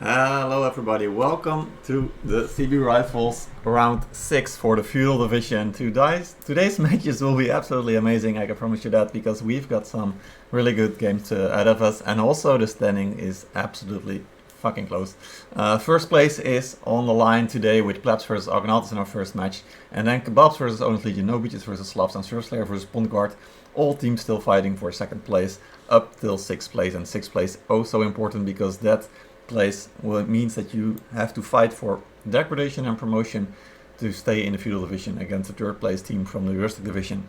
Hello everybody, welcome to the Seabee Rifles round 6 for the Feudal division. Today's matches will be absolutely amazing, I can promise you that, because we've got some really good games ahead of us, and also the standing is absolutely fucking close. First place is on the line today with PLEBs versus Argonautes in our first match, and then Kebabs versus Owners Legion, No Beaches versus Slavs, and Surfslayer versus Pondguard. All teams still fighting for second place up till 6th place, and 6th place oh so important because that place means that you have to fight for degradation and promotion to stay in the Feudal division against the third place team from the Rustic division.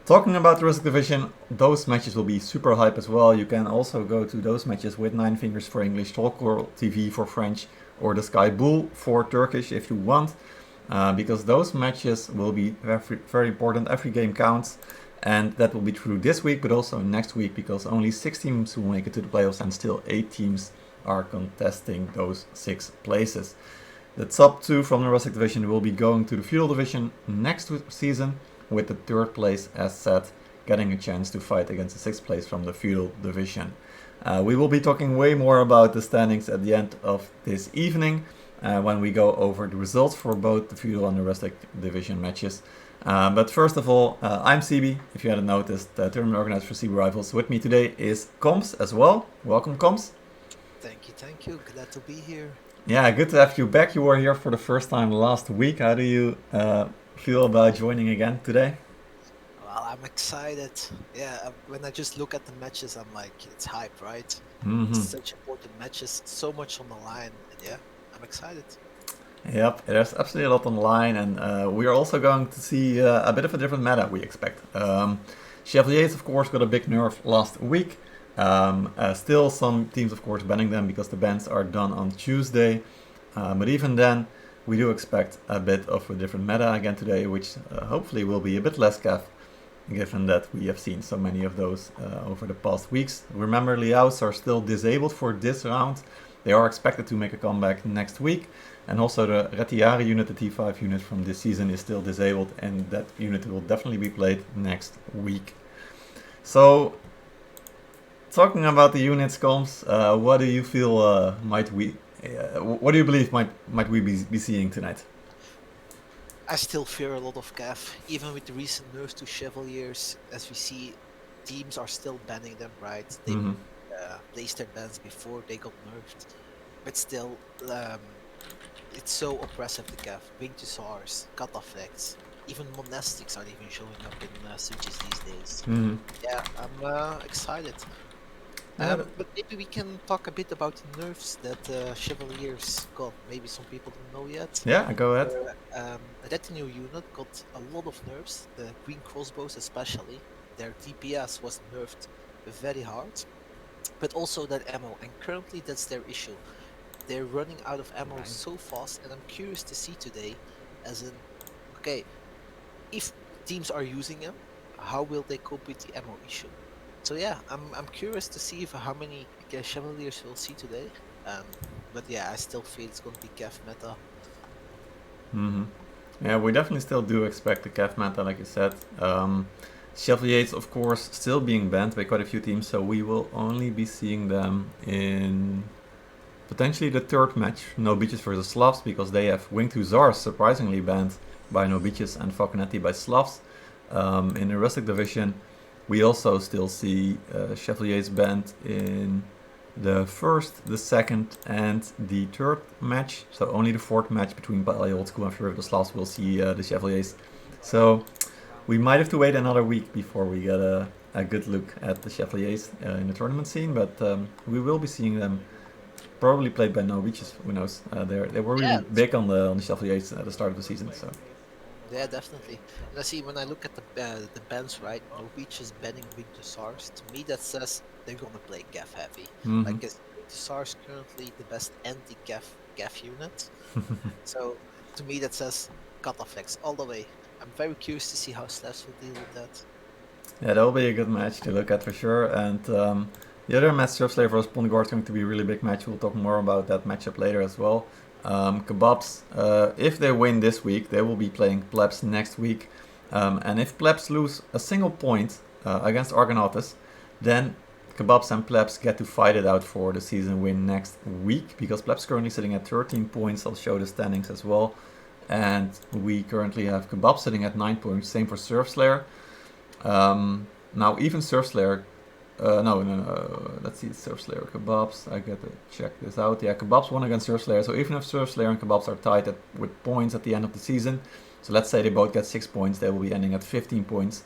Talking about the Rustic division, those matches will be super hype as well. You can also go to those matches with 9 Fingers for English, Talkgirl TV for French, or the Sky Bull for Turkish if you want, because those matches will be very important. Every game counts, and that will be true this week but also next week, because only 6 teams will make it to the playoffs and still 8 teams are contesting those 6 places. The top 2 from the Rustic division will be going to the Feudal division next season, with the 3rd place, as said, getting a chance to fight against the 6th place from the Feudal division. We will be talking way more about the standings at the end of this evening, when we go over the results for both the Feudal and the Rustic division matches. But first of all, I'm Seabee, if you hadn't noticed, tournament organizer for Seabee Rivals. With me today is Coms as well. Welcome, Coms. Thank you. Glad to be here. Yeah, good to have you back. You were here for the first time last week. How do you feel about joining again today? Well, I'm excited. Yeah, when I just look at the matches, I'm like, it's hype, right? Mm-hmm. Such important matches, so much on the line. And yeah, I'm excited. Yep, there's absolutely a lot on the line, and we are also going to see a bit of a different meta, we expect. Chevaliers, of course, got a big nerf last week. Still some teams, of course, banning them because the bans are done on Tuesday. But even then, we do expect a bit of a different meta again today, which hopefully will be a bit less CAF, given that we have seen so many of those over the past weeks. Remember, Liaos are still disabled for this round. They are expected to make a comeback next week. And also the Retiari unit, the T5 unit from this season, is still disabled, and that unit will definitely be played next week. So, talking about the units, Combs, what do you feel what do you believe might we be seeing tonight? I still fear a lot of CAF, even with the recent nerfs to Chevaliers. As we see, teams are still banning them, right? They placed their bans before they got nerfed. But still, it's so oppressive, the CAF. Wing to SARS, cut effects, even monastics are even showing up in switches these days. Yeah, I'm excited. But maybe we can talk a bit about the nerfs that Chevaliers got. Maybe some people don't know yet. Yeah, go ahead. Retinue unit got a lot of nerfs, the green crossbows especially. Their DPS was nerfed very hard, but also that ammo, and currently that's their issue. They're running out of ammo so fast, and I'm curious to see today, as in, okay, if teams are using them, how will they cope with the ammo issue? So yeah, I'm curious to see how many Chevaliers we'll see today. But yeah, I still feel it's going to be CAF meta. Yeah, we definitely still do expect the CAF meta, like you said. Chevaliers, of course, still being banned by quite a few teams, so we will only be seeing them in potentially the 3rd match, No Beaches versus Slavs, because they have Wing to Zars surprisingly banned by No Beaches and Falconetti by Slavs. In the Rustic division, we also still see Chevaliers banned in the 1st, the 2nd, and the 3rd match. So only the 4th match between Ballet Old School and Fjord of the Slavs will see the Chevaliers. So we might have to wait another week before we get a good look at the Chevaliers in the tournament scene, but we will be seeing them probably played by No Beaches. Who knows? They were really big on the Chevaliers at the start of the season. So. Yeah, definitely. And I see when I look at the bans, right? No Beaches banning Wing to SARS. To me, that says they're gonna play CAF heavy. Like, Wing to SARS currently the best anti-CAF unit. So to me, that says cut effects all the way. I'm very curious to see how Slavs will deal with that. Yeah, that'll be a good match to look at for sure. And the other match, Surfslayer vs Pondguard, is going to be a really big match. We'll talk more about that matchup later as well. Kebabs, if they win this week, they will be playing PLEBs next week. And if PLEBs lose a single point against Argonautes, then Kebabs and PLEBs get to fight it out for the season win next week, because PLEBs currently sitting at 13 points. I'll show the standings as well. And we currently have Kebab sitting at 9 points, same for Surf Slayer. Now even Surf Slayer, let's see, Surf Slayer, Kebabs, I gotta check this out. Yeah, Kebabs won against Surf Slayer, so even if Surf Slayer and Kebabs are tied with points at the end of the season, so let's say they both get 6 points, they will be ending at 15 points.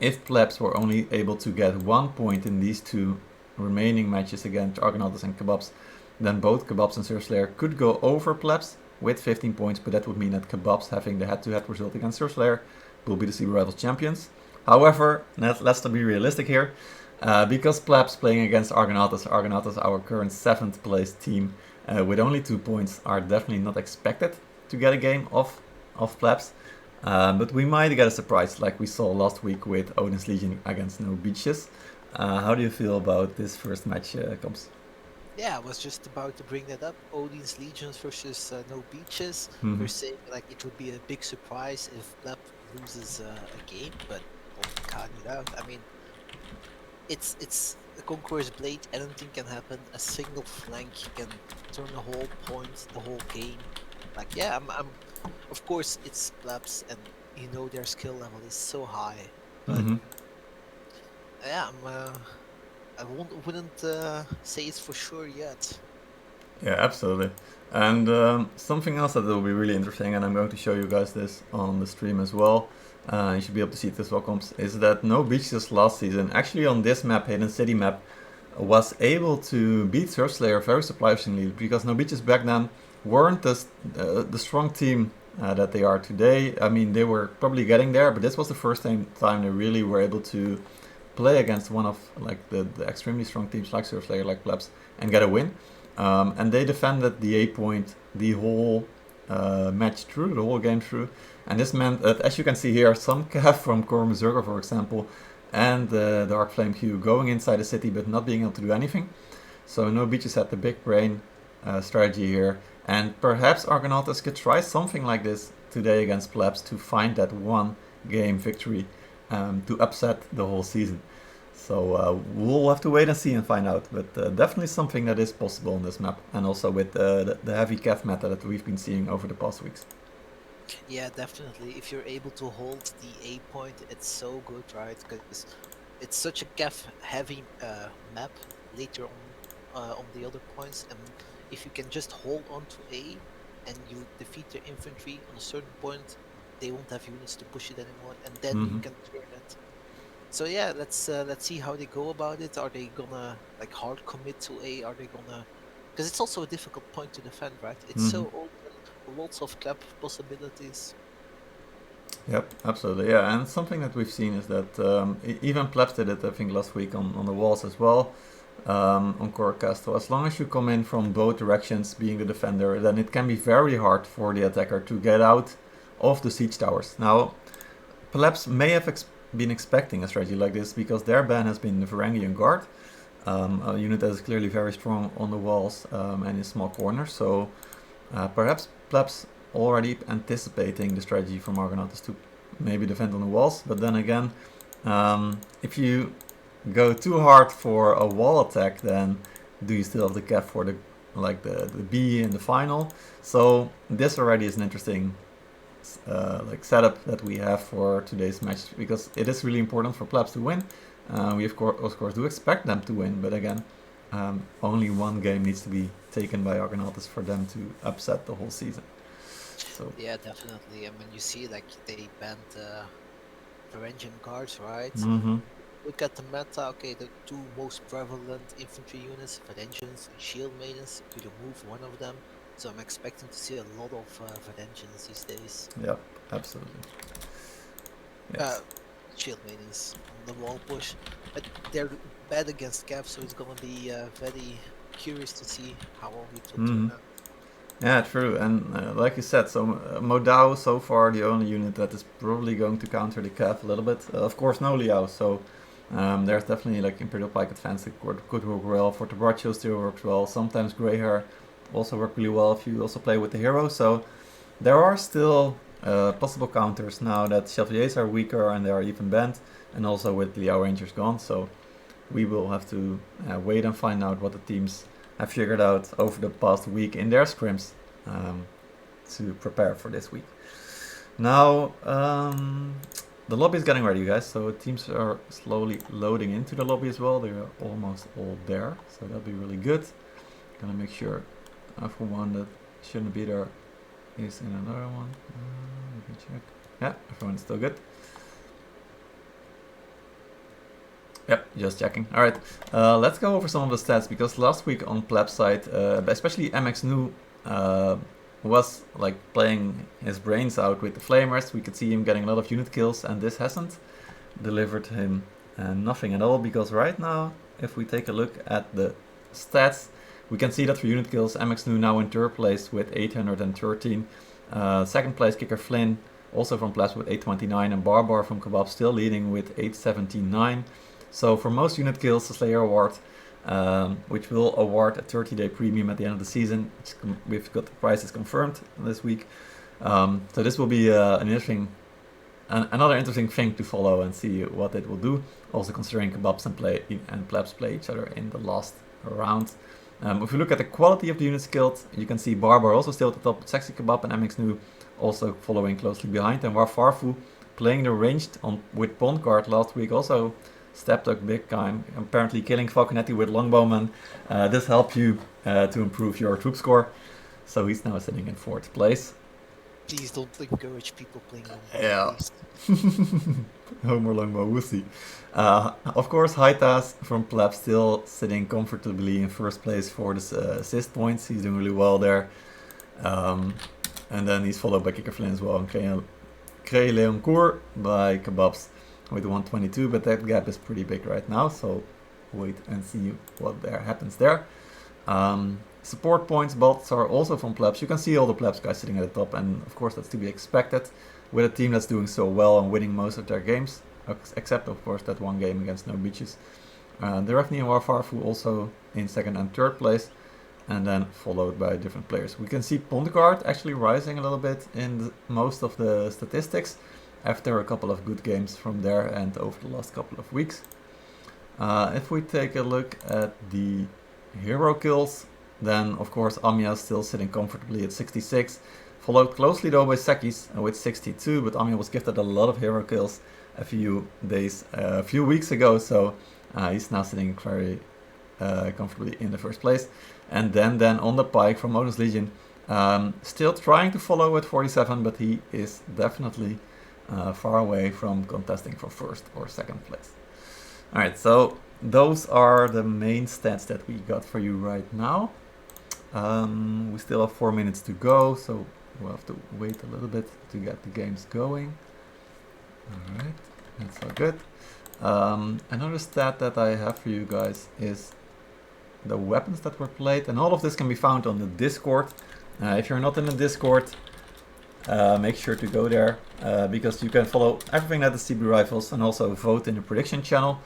If PLEBs were only able to get 1 point in these two remaining matches against Argonautes and Kebabs, then both Kebabs and Surf Slayer could go over PLEBs with 15 points, but that would mean that Kebabs, having the head-to-head result against Surf Slayer, will be the CEBee Rivals champions. However, let's be realistic here, because PLEBs playing against Argonautes, our current 7th place team, with only 2 points, are definitely not expected to get a game of PLEBs. But we might get a surprise like we saw last week with Odin's Legion against No Beaches. How do you feel about this first match, Combs? Yeah, I was just about to bring that up. Odin's Legions versus No Beaches. Mhm. We're saying like it would be a big surprise if Pleb loses a game, but don't count it out. I mean, it's the Conquerors Blade. Anything can happen. A single flank can turn the whole point, the whole game. Like, yeah, I'm of course it's Plebs, and you know their skill level is so high. But yeah, I wouldn't say it's for sure yet. Yeah, absolutely. And something else that will be really interesting, and I'm going to show you guys this on the stream as well, you should be able to see it as well, Comps, is that No Beaches last season, actually on this map, Hidden City map, was able to beat Surf Slayer very surprisingly, because No Beaches back then weren't the strong team that they are today. I mean, they were probably getting there, but this was the first time they really were able to play against one of like the extremely strong teams like Surf Slayer, like PLEBs, and get a win. And they defended the A point the whole match through, the whole game through. And this meant that, as you can see here, some Cav from Corm Berserker, for example, and the Dark Flame Hue going inside the city but not being able to do anything. So No Beaches had the big brain strategy here. And perhaps Argonautes could try something like this today against PLEBs to find that one game victory to upset the whole season. So we'll have to wait and see and find out, but definitely something that is possible on this map, and also with the heavy Cav meta that we've been seeing over the past weeks. Yeah, definitely. If you're able to hold the A point, it's so good, right? Because it's such a Cav heavy map later on the other points, and if you can just hold on to A and you defeat their infantry on a certain point, they won't have units to push it anymore, and then you can turn it. So yeah, let's see how they go about it. Are they gonna like hard commit to A? Are they gonna? Because it's also a difficult point to defend, right? It's so open, lots of clap possibilities. Yep, absolutely. Yeah, and something that we've seen is that even PLEBs did it, I think, last week on the walls as well, on Kurak. So as long as you come in from both directions, being the defender, then it can be very hard for the attacker to get out of the siege towers. Now, PLEBs may have been expecting a strategy like this because their ban has been the Varangian Guard, a unit that is clearly very strong on the walls and in small corners. So perhaps PLEBs already anticipating the strategy from Argonautes to maybe defend on the walls. But then again, if you go too hard for a wall attack, then do you still have the cap for the B in the final? So this already is an interesting setup that we have for today's match, because it is really important for PLEBs to win. We of course do expect them to win, but again, only one game needs to be taken by Argonautes for them to upset the whole season. So yeah, definitely. And when you see like they banned Varangian guards, right? Look at the meta. Okay, the two most prevalent infantry units, Varangians and Shield Maidens. You remove one of them. So I'm expecting to see a lot of Varangians these days. yeah, absolutely. Yes. Shield Maidens on the wall push. But they're bad against Cav, so it's gonna be very curious to see how it will turn out. Yeah, true. And like you said, so Modao so far the only unit that is probably going to counter the Cav a little bit. Of course, no Liao. So there's definitely like Imperial Pike Advance that could work well. For the Braccio still works well. Sometimes Grey Hair also work really well if you also play with the hero. So there are still possible counters now that Chevaliers are weaker and they are even banned, and also with Liao Rangers gone. So we will have to wait and find out what the teams have figured out over the past week in their scrims to prepare for this week. Now, the lobby is getting ready, guys, so teams are slowly loading into the lobby as well. They're almost all there, so that'll be really good. Gonna make sure for one that shouldn't be there is in another one. Let me check. Yeah, everyone's still good. Yep, just checking. Alright, let's go over some of the stats, because last week on Pleb side, especially MX Nu was like playing his brains out with the Flamers. We could see him getting a lot of unit kills, and this hasn't delivered him nothing at all, because right now, if we take a look at the stats, we can see that for unit kills, MX Nu now in third place with 813. Second place, Kicker Flynn, also from Plebs with 829, and Barbar from Kebab still leading with 879. So for most unit kills, the Slayer Award, which will award a 30-day premium at the end of the season. We've got the prices confirmed this week. So this will be another interesting thing to follow and see what it will do. Also considering Kebabs and Plebs play each other in the last round. If you look at the quality of the units killed, you can see Barbar also still at the top with Sexy Kebab, and MX Nu also following closely behind. And Warfarfu playing the ranged with Bond Guard last week also stepped up big time, apparently killing Falconetti with Longbowman. This helped you to improve your troop score. So he's now sitting in 4th place. Please don't encourage people playing Longbow. Yeah. Homer Longbow, we'll see. Of course, Haitas from Pleb still sitting comfortably in 1st place for the assist points. He's doing really well there. And then he's followed by Kicker Flynn as well, and Krey Leoncourt by Kebabs with 122, but that gap is pretty big right now, so wait and see what happens there. Support points, bots are also from Plebs. You can see all the Plebs guys sitting at the top, and of course that's to be expected with a team that's doing so well and winning most of their games, except of course that one game against No Beaches. Derefni and Warfarfu also in 2nd and 3rd place, and then followed by different players. We can see Pondegard actually rising a little bit in most of the statistics after a couple of good games from there and over the last couple of weeks. If we take a look at the hero kills, then of course Amiya is still sitting comfortably at 66, followed closely though by Sekis with 62, but Amiya was gifted a lot of hero kills a few weeks ago, so he's now sitting very comfortably in the 1st place. And then on the pike from Odin's Legion, still trying to follow at 47, but he is definitely far away from contesting for 1st or 2nd place. Alright, so those are the main stats that we got for you right now. We still have 4 minutes to go, so we'll have to wait a little bit to get the games going. Alright, that's all good. Another stat that I have for you guys is the weapons that were played, and all of this can be found on the Discord. If you're not in the Discord, make sure to go there, because you can follow everything that is Seabee Rifles and also vote in the prediction channel,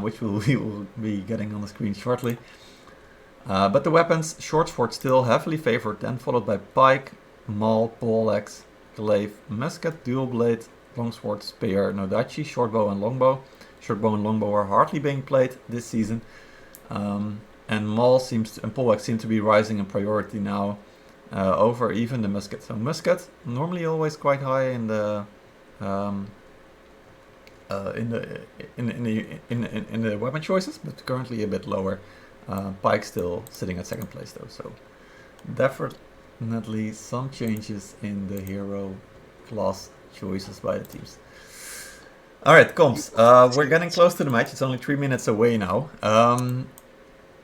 which we will be getting on the screen shortly. But the weapons, short sword still heavily favored, then followed by pike, maul, poleaxe, glaive, musket, dual blade, longsword, spear, nodachi, shortbow and longbow. Shortbow and longbow are hardly being played this season, and maul and poleaxe seem to be rising in priority now over even the musket. So musket normally always quite high in the weapon choices, but currently a bit lower. Pike still sitting at 2nd place though, so definitely some changes in the hero class choices by the teams. Alright, comps, we're getting close to the match. It's only 3 minutes away now.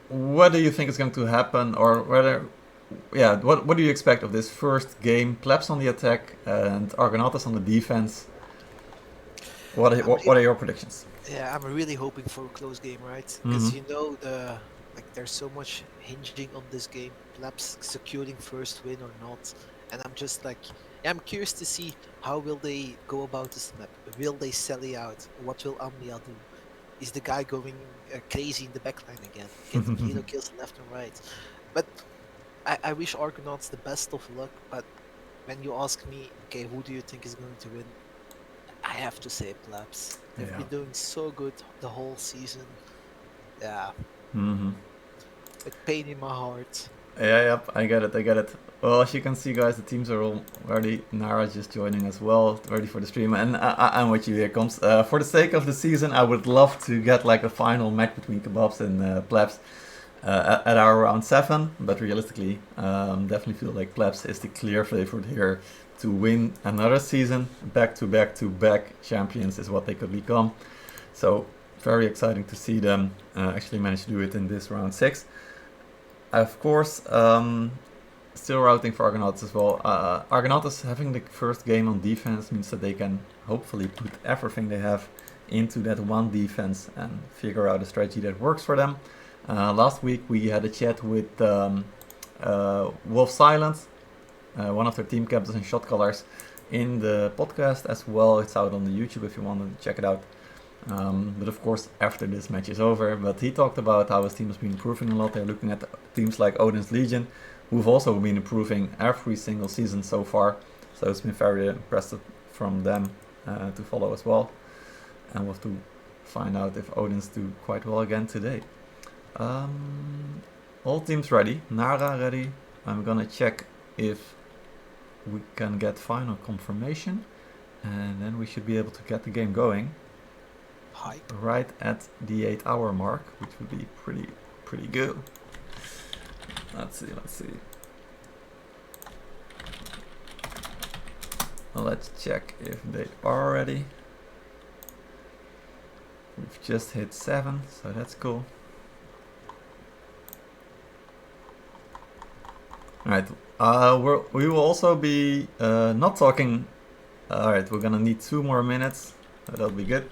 What do you think is going to happen, or what do you expect of this first game? Plebs on the attack and Argonautes on the defense. What are your predictions? Yeah, I'm really hoping for a close game, right? Because you know there's so much hinging on this game. Plebs securing 1st win or not, and I'm just I'm curious to see how will they go about this map. Will they sally out? What will Amiya do? Is the guy going crazy in the backline again, getting hero kills left and right? But I wish Argonauts the best of luck. But when you ask me, okay, who do you think is going to win? I have to say Plebs. They've been doing so good the whole season. Yeah, Mm-hmm. with pain in my heart. Yeah, yep, I get it, I get it. Well, as you can see, guys, the teams are all ready. Nara's just joining as well, ready for the stream. And I'm with you here, comes. For the sake of the season, I would love to get like a final match between Kebabs and Plebs at our round 7. But realistically, definitely feel like Plebs is the clear favorite here to win another season. Back to back to back champions is what they could become. So very exciting to see them actually manage to do it in this round 6. Of course, still routing for Argonautes as well. Argonautes having the first game on defense means that they can hopefully put everything they have into that one defense and figure out a strategy that works for them. Last week we had a chat with Wolf Silence, one of their team captains and shot callers, in the podcast as well. It's out on the YouTube if you want to check it out. But of course, after this match is over. But he talked about how his team has been improving a lot. They're looking at teams like Odin's Legion, who've also been improving every single season so far. So it's been very impressive from them to follow as well. And we'll have to find out if Odin's do quite well again today. All teams ready. Nara ready. I'm gonna check if we can get final confirmation. And then we should be able to get the game going. Hype. Right at the 8-hour mark, which would be pretty good. Let's see. Well, let's check if they are ready. We've just hit 7, so that's cool. Alright, we will also be not talking. Alright, we're gonna need 2 more minutes. That'll be good.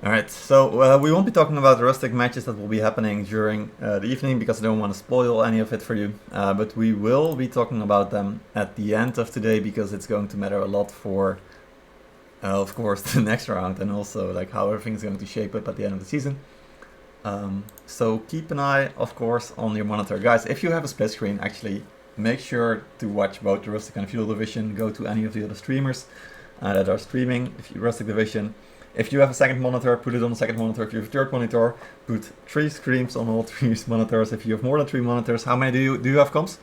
Alright, so we won't be talking about the rustic matches that will be happening during the evening because I don't want to spoil any of it for you. But we will be talking about them at the end of today because it's going to matter a lot for, of course, the next round and also like how everything's going to shape up at the end of the season. So keep an eye, of course, on your monitor. Guys, if you have a split screen, actually make sure to watch both the Rustic and Feudal Division. Go to any of the other streamers that are streaming Rustic Division. If you have a second monitor, put it on the second monitor. If you have a third monitor, put 3 screens on all 3 monitors. If you have more than 3 monitors, how many do you have, comps?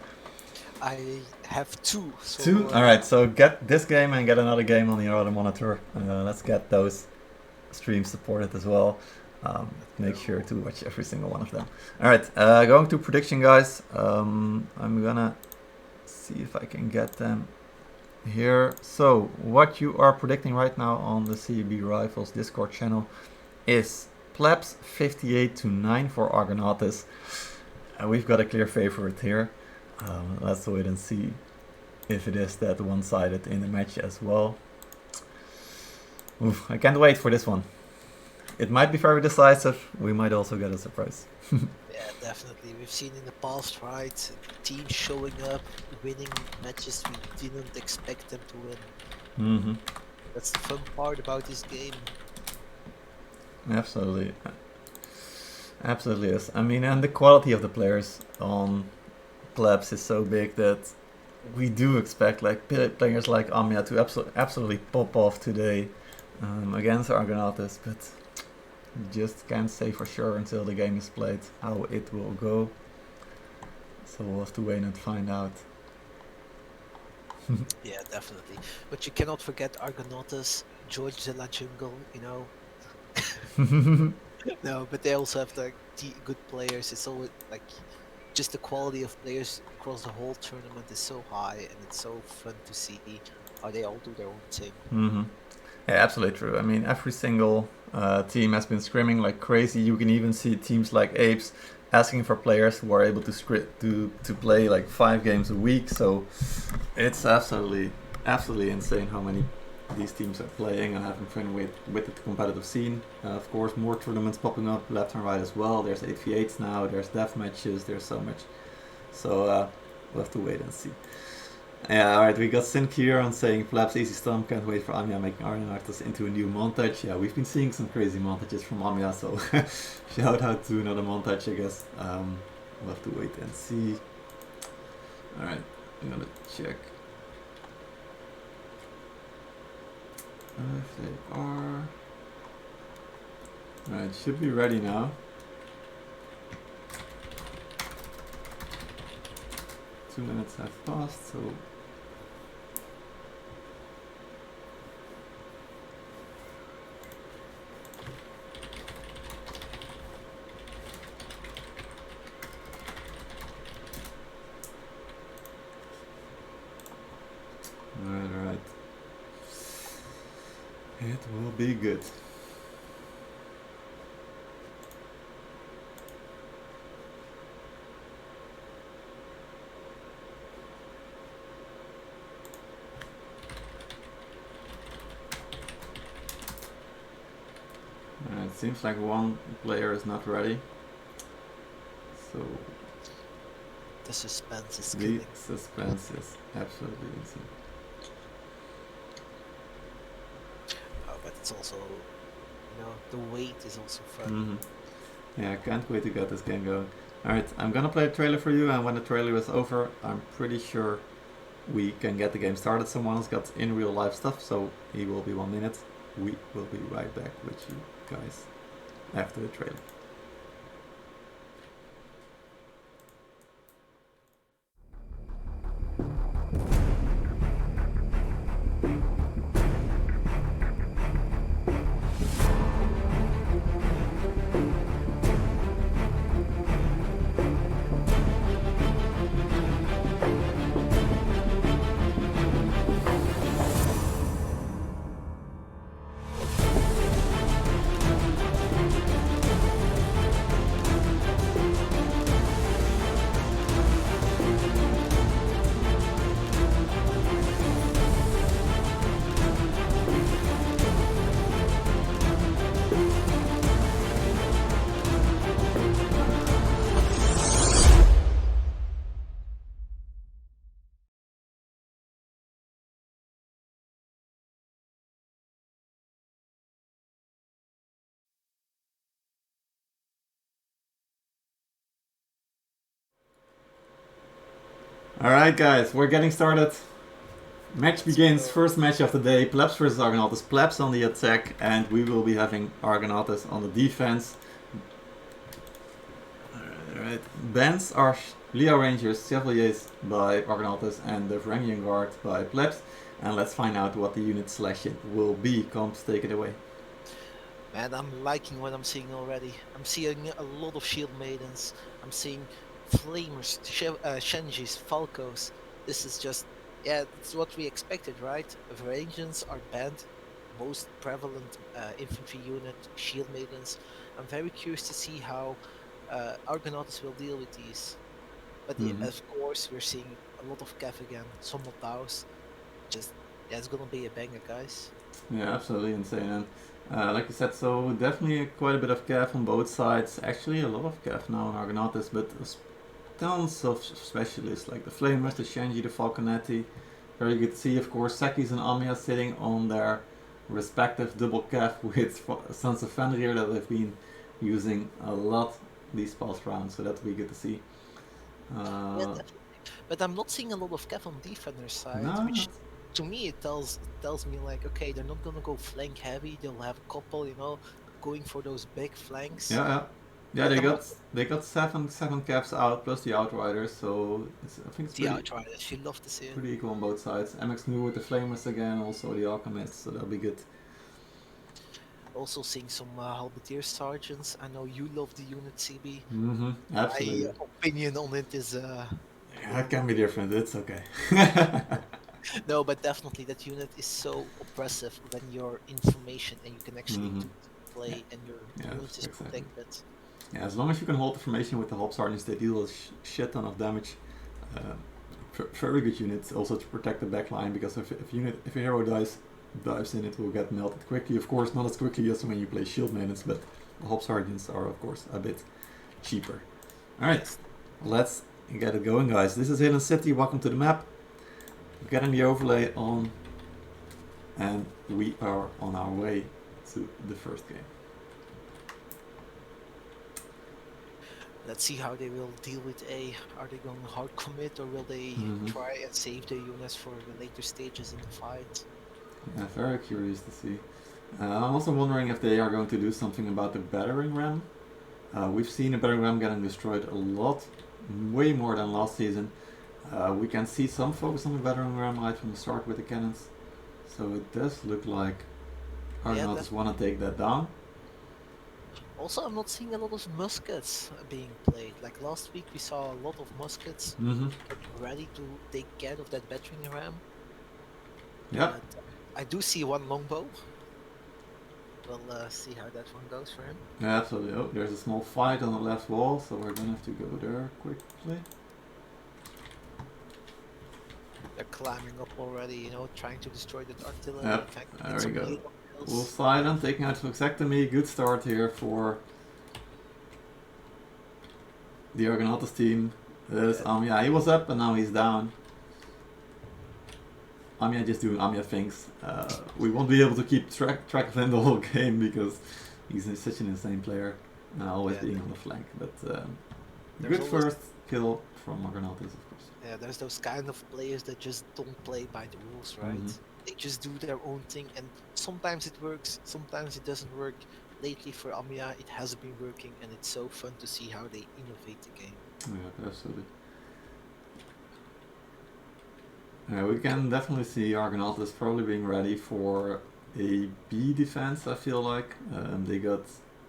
I have 2. So, 2? Alright, so get this game and get another game on your other monitor. Let's get those streams supported as well. Make sure to watch every single one of them. Alright, going to prediction, guys. I'm gonna see if I can get them here. So what you are predicting right now on the CEB Rifles Discord channel is Plebs 58-9 for Argonautes. We've got a clear favorite here. Let's wait and see if it is that one-sided in the match as well. Oof, I can't wait for this one. It might be very decisive. We might also get a surprise. yeah, definitely. We've seen in the past, right? Teams showing up, winning matches we didn't expect them to win. Mm-hmm. That's the fun part about this game. Absolutely. Absolutely is. I mean, and the quality of the players on Plebs is so big that we do expect like players like Amia to absolutely pop off today against Argonautes, but just can't say for sure until the game is played how it will go. So we'll have to wait and find out. Yeah, definitely. But you cannot forget Argonautes, George de la Jungle, you know. No, but they also have like good players. It's always like just the quality of players across the whole tournament is so high, and it's so fun to see how they all do their own thing. Mm-hmm. Yeah, absolutely true. I mean, every single team has been scrimming like crazy. You can even see teams like Apes asking for players who are able to play like 5 games a week. So it's absolutely insane how many these teams are playing and having fun with the competitive scene. Of course, more tournaments popping up left and right as well. There's 8v8s now, there's death matches, there's so much. So we'll have to wait and see. Yeah, alright, we got Sync here on saying Flaps easy stomp, can't wait for Amia making Argonautes into a new montage. Yeah, we've been seeing some crazy montages from Amia, so shout out to another montage, I guess. We'll have to wait and see. Alright, I'm gonna check. If they are... Right, should be ready now. 2 minutes have passed, so... Alright. It will be good. It seems like one player is not ready. So The suspense is the killing. suspense is absolutely insane. Oh, but it's also, you know, the wait is also fun. Mm-hmm. Yeah, I can't wait to get this game going. Alright, I'm gonna play a trailer for you, and when the trailer is over, I'm pretty sure we can get the game started. Someone else got in real life stuff, so he will be 1 minute. We will be right back with you guys after the trailer. Alright guys, we're getting started. Match begins, first match of the day, Plebs versus Argonautes. Plebs on the attack, and we will be having Argonautes on the defense. Alright, bands are Leo Rangers, Chevaliers by Argonautes, and the Varangian Guard by Plebs. And let's find out what the unit selection will be. Combs, take it away. Man, I'm liking what I'm seeing already. I'm seeing a lot of shield maidens. I'm seeing flamers, Shenjis, Falcos. This is just, yeah, it's what we expected, right? Varangians are banned, most prevalent infantry unit, shield maidens. I'm very curious to see how Argonautes will deal with these. But of course, we're seeing a lot of Cav again, some of Daos. Just, yeah, it's gonna be a banger, guys. Yeah, absolutely insane. And like you said, so definitely quite a bit of cav on both sides. Actually, a lot of cav now on Argonautes, but tons of specialists like the Flamers, the Shenji, the Falconetti. Very good to see, of course, Sekis and Amiya sitting on their respective double cav with Sons of Fenrir that they've been using a lot these past rounds, so that'll be good to see. Yeah, definitely. But I'm not seeing a lot of cav on defender's side, which to me it tells me like, okay, they're not gonna go flank heavy. They'll have a couple, you know, going for those big flanks. Yeah. They got seven cavs out plus the outriders, so I think it's The pretty outriders, you love to see it. pretty equal on both sides. MX new with the Flamers again, also the Alchemists, so that'll be good. Also seeing some halberdier sergeants. I know you love the unit, Seabee. Absolutely. My opinion on it is Yeah, it can be different. It's okay. no, but definitely that unit is so oppressive when your information and you can actually do play and your unit is protected. Yeah, as long as you can hold the formation with the Hulk Sergeants, they deal a shit ton of damage. Very good units also to protect the backline, because if a hero dives in, it will get melted quickly. Of course, not as quickly as when you play Shield Maidens, but the Hulk Sergeants are of course a bit cheaper. Alright, let's get it going, guys. This is Heilung City, welcome to the map. We're getting the overlay on, and we are on our way to the first game. Let's see how they will deal with A. Are they going to hard commit, or will they try and save their units for the later stages in the fight? Yeah, very curious to see. I'm also wondering if they are going to do something about the battering ram. We've seen the battering ram getting destroyed a lot, way more than last season. We can see some focus on the battering ram right from the start with the cannons. So it does look like Yeah, Argonautes want to take that down. also, I'm not seeing a lot of muskets being played. Like last week, we saw a lot of muskets getting ready to take care of that battering ram. Yep. But I do see one longbow. We'll see how that one goes for him. Yeah, absolutely. Oh, there's a small fight on the left wall, so we're gonna have to go there quickly. They're climbing up already, you know, trying to destroy that artillery. Yep, In fact, there we go. kills. Wolf Silent taking out Vasectomy. Good start here for the Argonautes team. There's Amia. He was up and now he's down. Amia just doing Amia things. We won't be able to keep track of him the whole game because he's such an insane player. Always being on the flank. But good first kill from Argonautes, of course. Yeah, there's those kind of players that just don't play by the rules, right? They just do their own thing, and sometimes it works, sometimes it doesn't work. Lately for Amiya, it has been working, and it's so fun to see how they innovate the game. Yeah, absolutely. We can definitely see Argonautes probably being ready for a B defense, I feel like. They got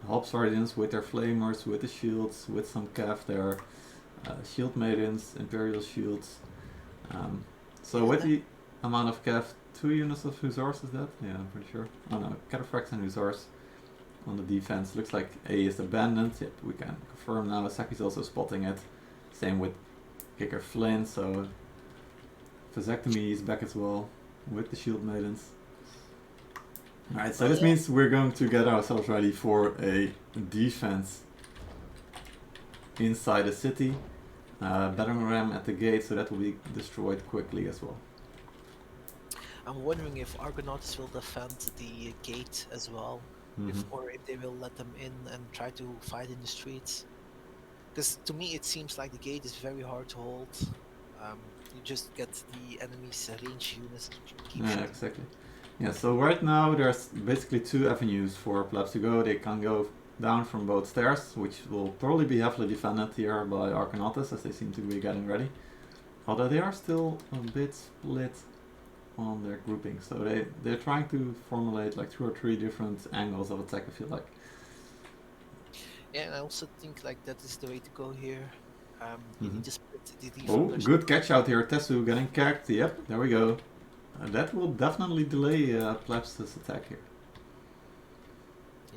Hops Guardians with their Flamers, with the shields, with some Cav there. Shield Maidens, Imperial Shields. So with the amount of Cav, 2 units of Hussars is that? Yeah, I'm pretty sure. Oh no, Cataphracts and Hussars on the defense. Looks like A is abandoned. Yep, we can confirm now. Saki's also spotting it. Same with Kicker Flynn, so Vasectomy is back as well with the Shield Maidens. Alright, so this means we're going to get ourselves ready for a defense inside the city. Battering ram at the gate, so that will be destroyed quickly as well. I'm wondering if Argonauts will defend the gate as well, or if they will let them in and try to fight in the streets. Because to me it seems like the gate is very hard to hold. You just get the enemy's range units. Yeah, exactly. Yeah, so right now there's basically 2 avenues for plebs to go. They can go down from both stairs, which will probably be heavily defended here by Argonautes as they seem to be getting ready. Although they are still a bit split on their grouping, so they're trying to formulate like 2 or 3 different angles of attack, I feel like. Yeah, and I also think like that is the way to go here. You need to split the defenders. Oh, good catch out here, Tessu getting cacked. Yep, there we go. That will definitely delay plebs' attack here.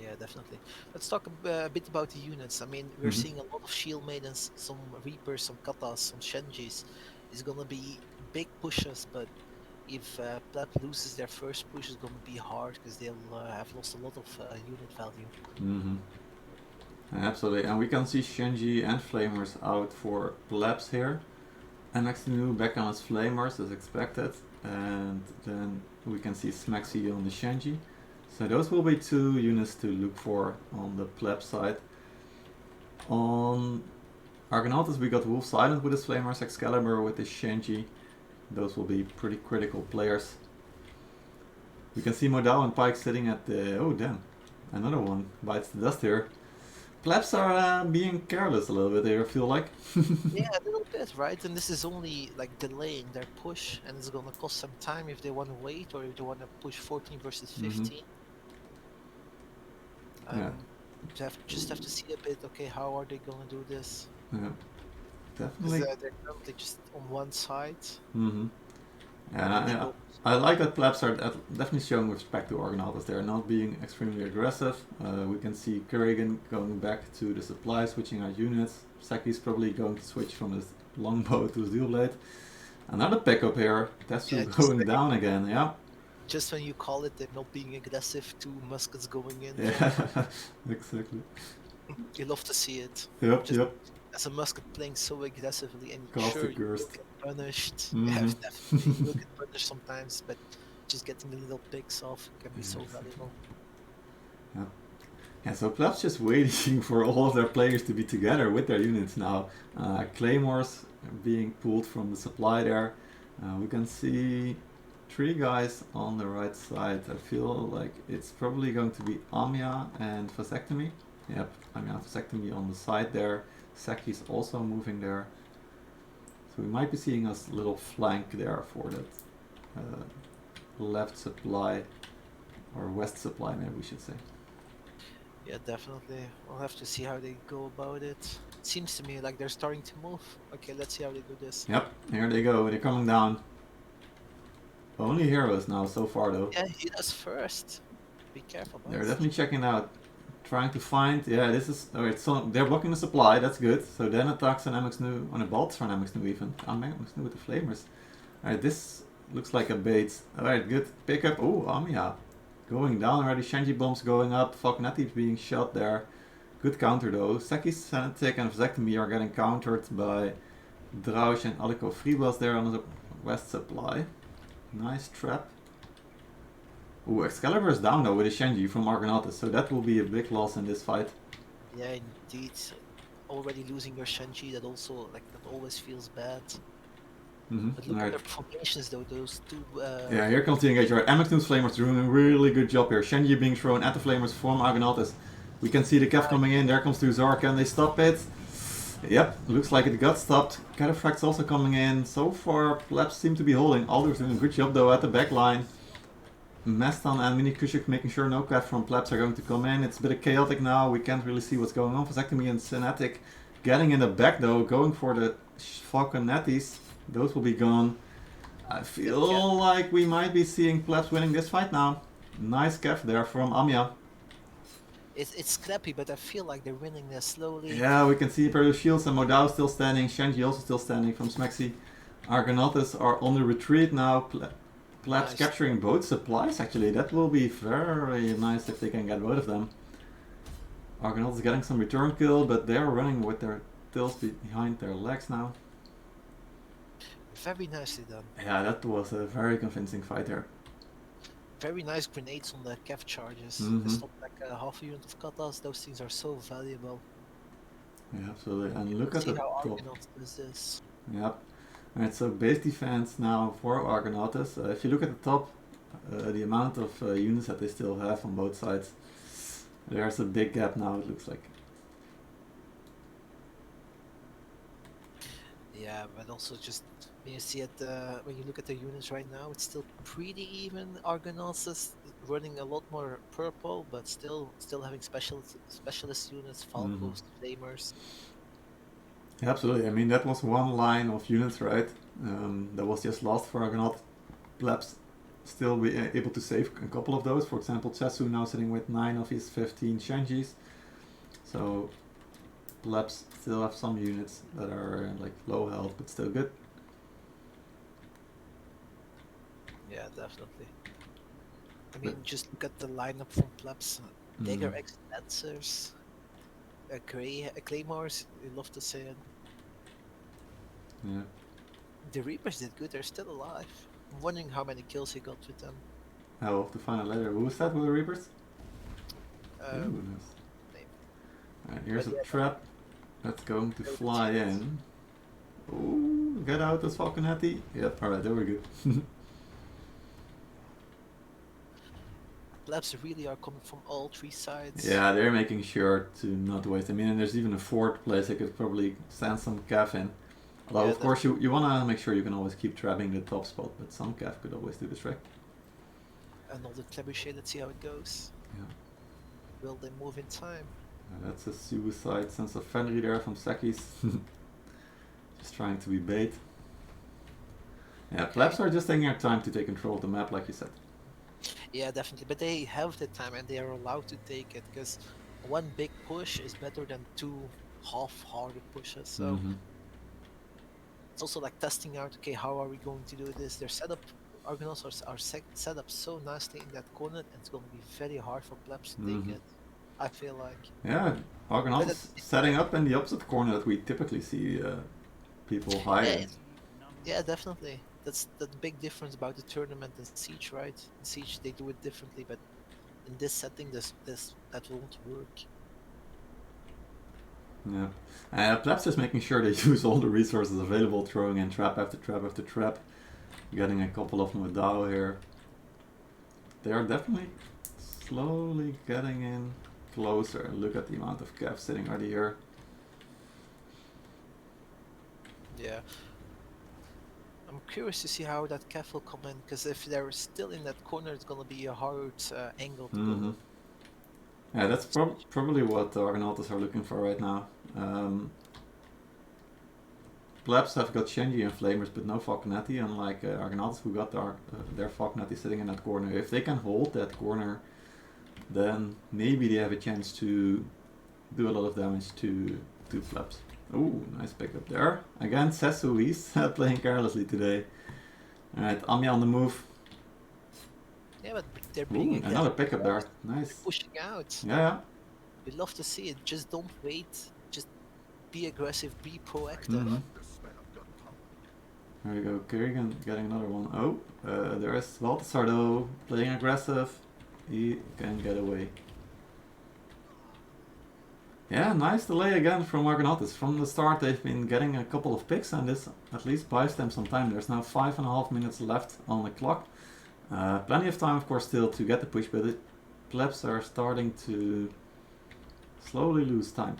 Yeah, definitely. Let's talk a bit about the units. I mean, we're seeing a lot of Shield Maidens, some Reapers, some Katas, some Shenjis. It's gonna be big pushes, but if Pleb loses their first push, it's gonna be hard because they'll have lost a lot of unit value. Absolutely, and we can see Shenji and Flamers out for plebs here. MXNU back on his Flamers as expected, and then we can see Smaxy on the Shenji. So those will be 2 units to look for on the pleb side. On Argonautes we got Wolf Silent with his Flamers, Excalibur with his Shenji. Those will be pretty critical players. We can see Modao and Pike sitting at the... oh damn, another one bites the dust here. Plebs are being careless a little bit here, I feel like. Yeah, a little bit, right? And this is only like delaying their push, and it's gonna cost some time if they want to wait or if they want to push 14 versus 15. Just have to see a bit. Okay, how are they gonna do this? Yeah, definitely. They're currently just on one side. Yeah, I like that plebs are definitely showing respect to Argonautes. They're not being extremely aggressive. We can see Kurrigan going back to the supply, switching out units. Saki's probably going to switch from his longbow to his dual blade. Another pickup here. Tetsu going down again, yeah. Just when you call it, they're not being aggressive, 2 muskets going in. Yeah, exactly. You love to see it. Yep. As a musket playing so aggressively, and Sure you will get punished. Yeah, definitely. You will get punished sometimes, but just getting the little picks off can be so valuable. Yeah, so plebs just waiting for all of their players to be together with their units now. Claymores being pulled from the supply there. We can see three guys on the right side. I feel like it's probably going to be Amia and Vasectomy. Yep, Amia and Vasectomy on the side there. Seki's also moving there. So we might be seeing a little flank there for that left supply, or west supply maybe we should say. Yeah, definitely. We'll have to see how they go about it. Seems to me like they're starting to move. Okay, let's see how they do this. Yep, here they go. They're coming down. Only heroes now so far though. Yeah, he does first. Be careful, boys. They're definitely checking out. Trying to find, yeah, this is, alright, so they're blocking the supply, that's good. So then attacks on MX New, on a bolts for MX New even. MX New with the flamers. Alright, this looks like a bait. Alright, good pickup. Oh, Amiya. Going down already, Shenji bombs going up, Falconetti being shot there. Good counter though. Seki's Sanatic and Vasectomy are getting countered by Draush and Alico Freebus there on the west supply. Nice trap. Ooh, Excalibur is down though with a Shenji from Argonautes, so that will be a big loss in this fight. Yeah, indeed. Already losing your Shenji, that also, like, that always feels bad. But look at their formations though, those two... Yeah, here comes the engage. Right, MX News Flamers doing a really good job here. Shenji being thrown at the Flamers from Argonautes. We can see the Kev coming in, there comes Tuzar, can they stop it? Yep, looks like it got stopped. Cataphract's also coming in. So far, PLEBs seem to be holding. Alder's doing a good job though at the back line. Mestan and Mini Kushik making sure no Kev from PLEBs are going to come in. It's a bit chaotic now, we can't really see what's going on. Vasectomy and Sanatic getting in the back though, going for the Falconettis. Those will be gone. I feel like we might be seeing PLEBs winning this fight now. Nice Kev there from Amia. It's scrappy, but I feel like they're winning this slowly. Yeah, we can see Peru Shields and Modao still standing, Shenji also still standing from Smexy. Argonautes are on the retreat now. PLEBs capturing both supplies actually. That will be very nice if they can get both of them. Argonautes getting some return kill, but they're running with their tails behind their legs now. Very nicely done. Yeah, that was a very convincing fight there. Very nice grenades on the Kev charges. They stopped like half a unit of katas. Those things are so valuable. Yeah, absolutely. And look at the how top. Argonauts does this. Yep. Alright, so base defense now for Argonautes. If you look at the top, the amount of units that they still have on both sides, there's a big gap now, it looks like. Yeah, but also just when you see it, when you look at the units right now, it's still pretty even. Argonauts is running a lot more purple, but still having specialist units, Falcos, Flamers. Yeah, absolutely. I mean, that was one line of units, right? That was just lost for Argonaut. PLEBs still be able to save a couple of those. For example, Chesu now sitting with 9 of his 15 Shenjis. So PLEBs still have some units that are like low health, but still good. Yeah, definitely. I mean, just look at the lineup from PLEBs. Dagger X Lancers, Claymores, you love to say it. Yeah. The Reapers did good, they're still alive. I'm wondering how many kills he got with them. I'll have to find out later. Who was that with the Reapers? Name. Alright, here's a trap that's going to fly in. Ooh, get out this Falconetti. Yep, alright, there we go. PLEBs really are coming from all three sides. Yeah, they're making sure to not waste. I mean, and there's even a fourth place they could probably send some Cav in. Although, of course, you want to make sure you can always keep trapping the top spot, but some Cav could always do the trick. And all the Trebuchet, let's see how it goes. Yeah. Will they move in time? That's a suicide sense of Fenry there from Sekis. Just trying to be bait. Yeah, PLEBs are just taking their time to take control of the map, like you said. Yeah, definitely, but they have the time and they are allowed to take it, because one big push is better than two half-hearted pushes, so it's also like testing out, okay, how are we going to do this? Their setup, Argonauts are set up so nicely in that corner, and it's going to be very hard for PLEBs to take it, I feel like. Yeah, Argonauts setting up in the opposite corner that we typically see people hiding. Yeah, definitely. That's the big difference about the tournament and Siege, right? In Siege they do it differently, but in this setting, that won't work. Yeah, PLEBs just making sure they use all the resources available, throwing in trap after trap after trap. getting a couple of Modao here. They are definitely slowly getting in closer. Look at the amount of Cav sitting already here. Yeah. I'm curious to see how that Cav will come in, because if they're still in that corner, it's gonna be a hard angle to go. Yeah, that's probably what the Argonautes are looking for right now. Plebs have got Shenji and Flamers, but no Falconetti, unlike Argonautes, who got their Falconetti sitting in that corner. If they can hold that corner, then maybe they have a chance to do a lot of damage to Plebs. Ooh, nice pickup there. Again, Sesu, he's playing carelessly today. Alright, Ami on the move. Yeah, but they're bringing another pickup there. Nice. Pushing out. Yeah. We love to see it. Just don't wait. Just be aggressive. Be proactive. There we go. Kerrigan getting another one. Oh, there is Baltasar though, playing aggressive. He can get away. Yeah, nice delay again from Argonautes. From the start they've been getting a couple of picks, and this at least buys them some time. There's now 5.5 minutes left on the clock. Plenty of time, of course, still to get the push, but the plebs are starting to slowly lose time.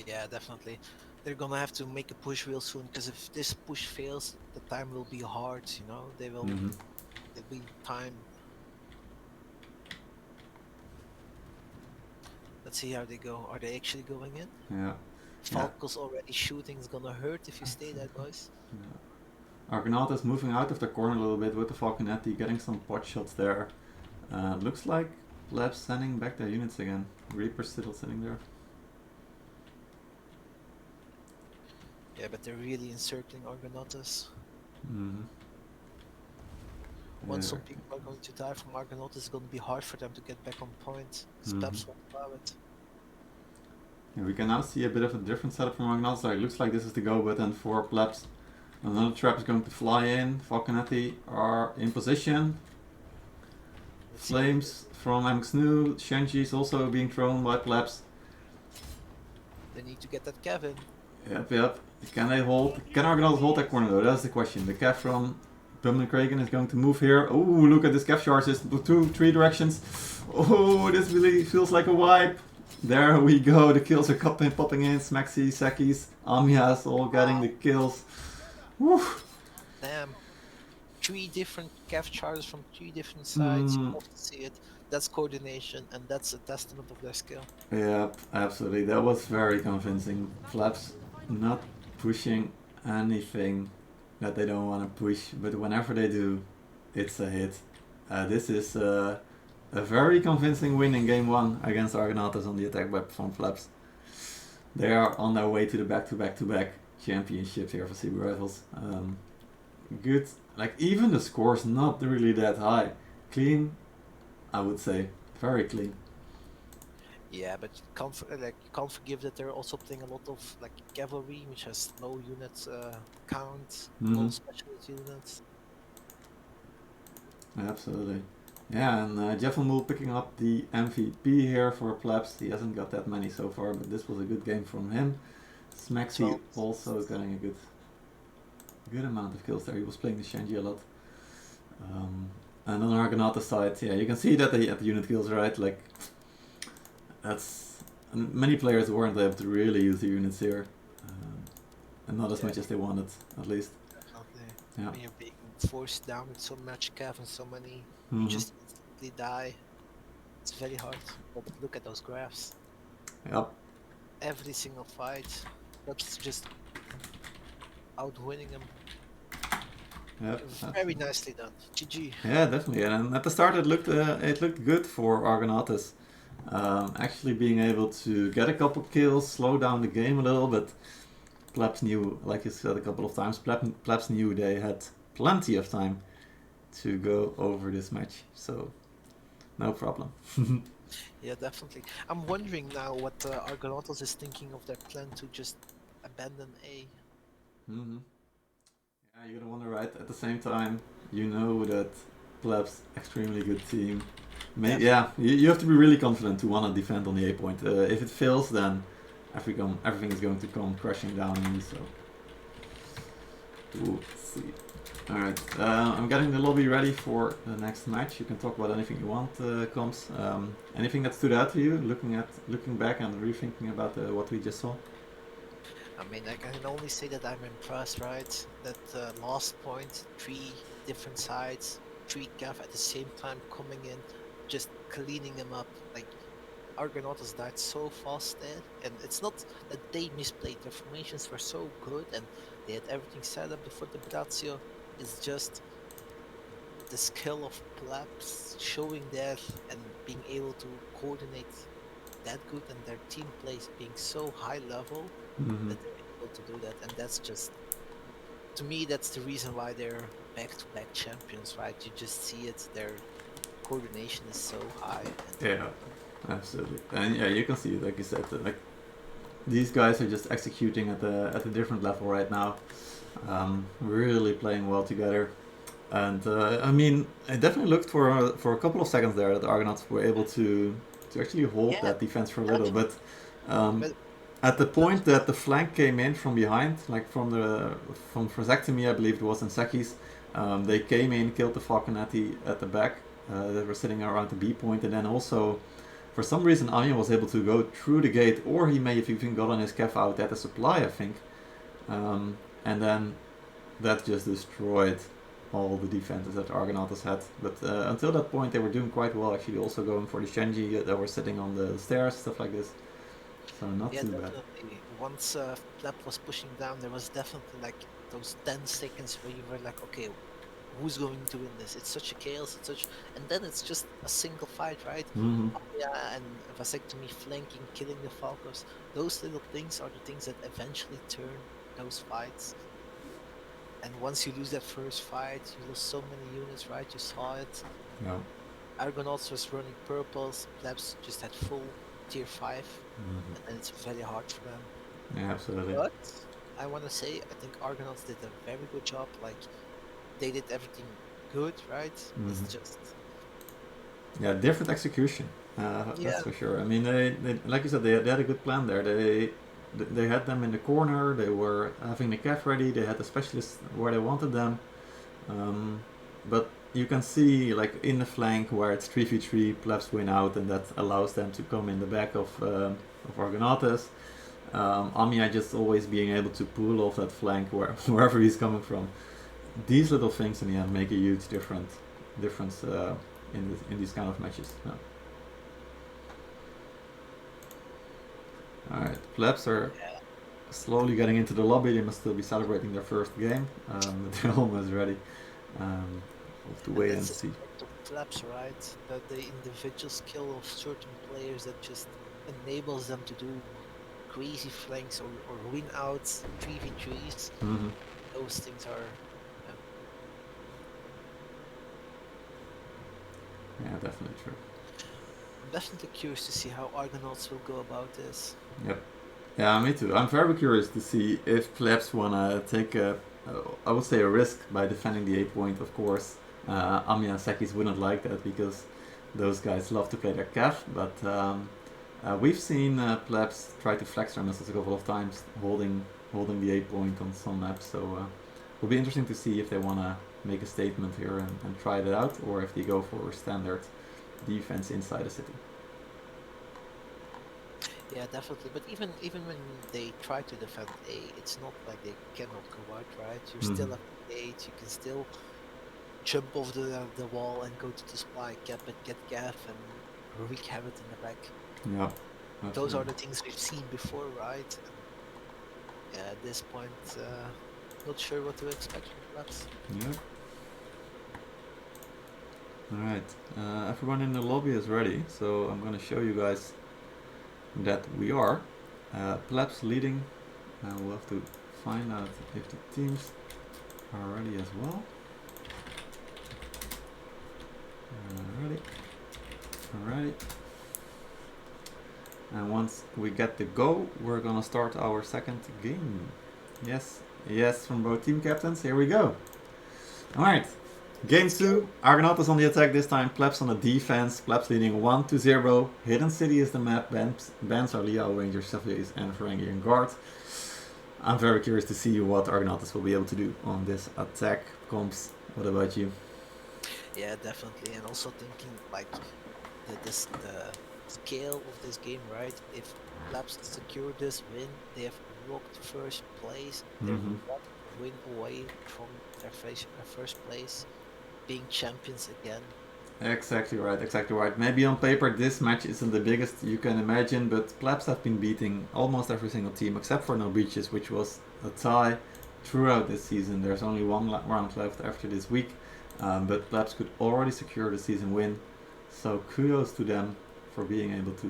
Yeah, definitely. They're gonna have to make a push real soon, because if this push fails, the time will be hard, you know? They will there'll be time. Let's see how they go. Are they actually going in? Yeah. Falco's already shooting is gonna hurt if you stay there, guys. Yeah. Argonautes moving out of the corner a little bit with the Falconetti, getting some pot shots there. Looks like Plebs sending back their units again. Reaper's still sitting there. Yeah, but they're really encircling Argonautes. Once some people are going to die from Argonautes, it's going to be hard for them to get back on point. Plebs won't allow it. Yeah, we can now see a bit of a different setup from Argonautes. It looks like this is the go button for Plebs. Another trap is going to fly in. Falconetti are in position. Flames from Amxnu. Shenji is also being thrown by Plebs. They need to get that Kevin. Yep. Can they hold? Can Argonautes hold that corner though? That's the question. The Cav from Bumman Kraken is going to move here. Oh, look at this Cav charges. 3 directions. Oh, this really feels like a wipe. There we go. The kills are popping in. Smaxy, Sekis, Amias all getting the kills. Woo. Damn. 3 different Cav charges from 3 different sides. You love to see it. That's coordination, and that's a testament of their skill. Yep, absolutely. That was very convincing. Flaps not pushing anything that they don't want to push, but whenever they do, it's a hit. This is a very convincing win in game 1 against Argonautes on the attack by from Flaps. They are on their way to the back-to-back championship here for Seabee Rivals. Good. Like, even the score's not really that high. Clean, I would say. Very clean. Yeah, but you can't forgive that they're also playing a lot of like cavalry, which has low unit count, low specialist units. Absolutely. Yeah, and Jeff Mool picking up the MVP here for Plebs. He hasn't got that many so far, but this was a good game from him. Smaxy also getting a good amount of kills there. He was playing the Shenji a lot. And on Argonautes side, yeah, you can see that they at the unit kills, right? Like, that's many players weren't able to really use the units here, and not as much as they wanted, at least. Yeah. When you're being forced down with so much cav and so many, you just instantly die. It's very hard. But look at those graphs. Yep. Every single fight, that's just outwinning them. Yep, very nicely done. GG. Yeah, definitely. And at the start, it looked good for Argonautes. Actually being able to get a couple kills, slow down the game a little, but Plebs knew, like you said a couple of times, Plebs knew they had plenty of time to go over this match, so no problem. Yeah, definitely. I'm wondering now what Argonautes is thinking of their plan to just abandon A. Yeah, you're gonna wonder, right? At the same time, you know that Plebs extremely good team. Yeah, you have to be really confident to want to defend on the A point. If it fails, then everything is going to come crashing down on you. So We'll see. Alright, I'm getting the lobby ready for the next match. You can talk about anything you want, Combs. Anything that stood out to you, looking back and rethinking about what we just saw? I mean, I can only say that I'm impressed, right? That last point, 3 different sides, 3 Gav at the same time coming in, just cleaning them up. Like, Argonautes died so fast there, and it's not that they misplayed. Their formations were so good, and they had everything set up before the Brazio. It's just the skill of PLEBs showing that and being able to coordinate that good, and their team plays being so high level Mm-hmm. that they're able to do that. And that's just, to me, that's the reason why they're back-to-back champions, right? You just see it, their coordination is so high. And Yeah, absolutely. And yeah, you can see it, like you said, like these guys are just executing at a different level right now. Really playing well together. And I mean, I definitely looked for a couple of seconds there that the Argonauts were able to actually hold yeah, that defense for a little. But but at the point that the flank came in from behind, like from Frasectomy, I believe it was, and Sekis, they came in, killed the Falcon at the back. That were sitting around the B point, and then also for some reason Anya was able to go through the gate, or he may have even gotten his Kef out at the supply, I think. And then that just destroyed all the defenses that the Argonauts had. But until that point, they were doing quite well, actually, also going for the Shenji that were sitting on the stairs, stuff like this. So not yeah, too bad. definitely. Once Flap was pushing down, there was definitely like those 10 seconds where you were like, okay, who's going to win this? It's such a chaos, and then it's just a single fight, right? Mm-hmm. Yeah, and Vasectomy flanking, killing the Falcons. Those little things are the things that eventually turn those fights. And once you lose that first fight, you lose so many units, right? You saw it. Yeah. Argonauts was running purples, Plebs just had full tier 5, Mm-hmm. and then it's very hard for them. Yeah, absolutely. But I want to say, I think Argonauts did a very good job. Like, they did everything good, right? Mm-hmm. It's just, yeah, different execution. That's for sure. I mean, they like you said, they had a good plan there. They had them in the corner. They were having the calf ready. They had the specialists where they wanted them. But you can see, like in the flank where it's 3v3, plebs win out, and that allows them to come in the back of Argonautes. Amiya just always being able to pull off that flank wherever he's coming from. These little things in the end make a huge difference in these kind of matches. Yeah. Alright, plebs are slowly getting into the lobby. They must still be celebrating their first game, but they're almost ready. We'll have to wait and see. The flaps, right? The individual skill of certain players that just enables them to do crazy flanks or win out 3v3s. Mm-hmm. Those things are. Yeah, definitely true. I'm definitely curious to see how Argonauts will go about this. Yep. Yeah, me too. I'm very curious to see if plebs wanna take I would say a risk by defending the A point, of course. Amiya and Sekis wouldn't like that because those guys love to play their calf, but we've seen plebs try to flex their missiles a couple of times, holding the A point on some maps, so it'll be interesting to see if they wanna make a statement here and try it out, or if they go for standard defense inside the city. Yeah, definitely. But even when they try to defend A, it's not like they cannot go out, right? You're still at the gate. You can still jump off the wall and go to the supply, cap it, get gaff, and wreak havoc in the back. Yeah. Those are the things we've seen before, right? And, at this point, not sure what to expect from Plebs. Yeah. Alright, everyone in the lobby is ready, so I'm gonna show you guys that we are. Plebs leading. We'll have to find out if the teams are ready as well. Ready. Alright. And once we get the go, we're gonna start our second game. Yes, from both team captains. Here we go. Alright. Game 2, Argonautes on the attack this time, Plebs on the defense, Plebs leading 1-0. Hidden City is the map, bands are Liao, Rangers, Chevaliers, and Ferengi and Guard. I'm very curious to see what Argonautes will be able to do on this attack. Comps, what about you? Yeah, definitely. And also thinking like the scale of this game, right? If Labs secure this win, they have rocked first place. They're Mm-hmm. one win away from their first place, being champions again. Exactly right, exactly right. Maybe on paper this match isn't the biggest you can imagine, but Plebs have been beating almost every single team except for No Beaches, which was a tie throughout this season. There's only one round left after this week, but Plebs could already secure the season win. So kudos to them for being able to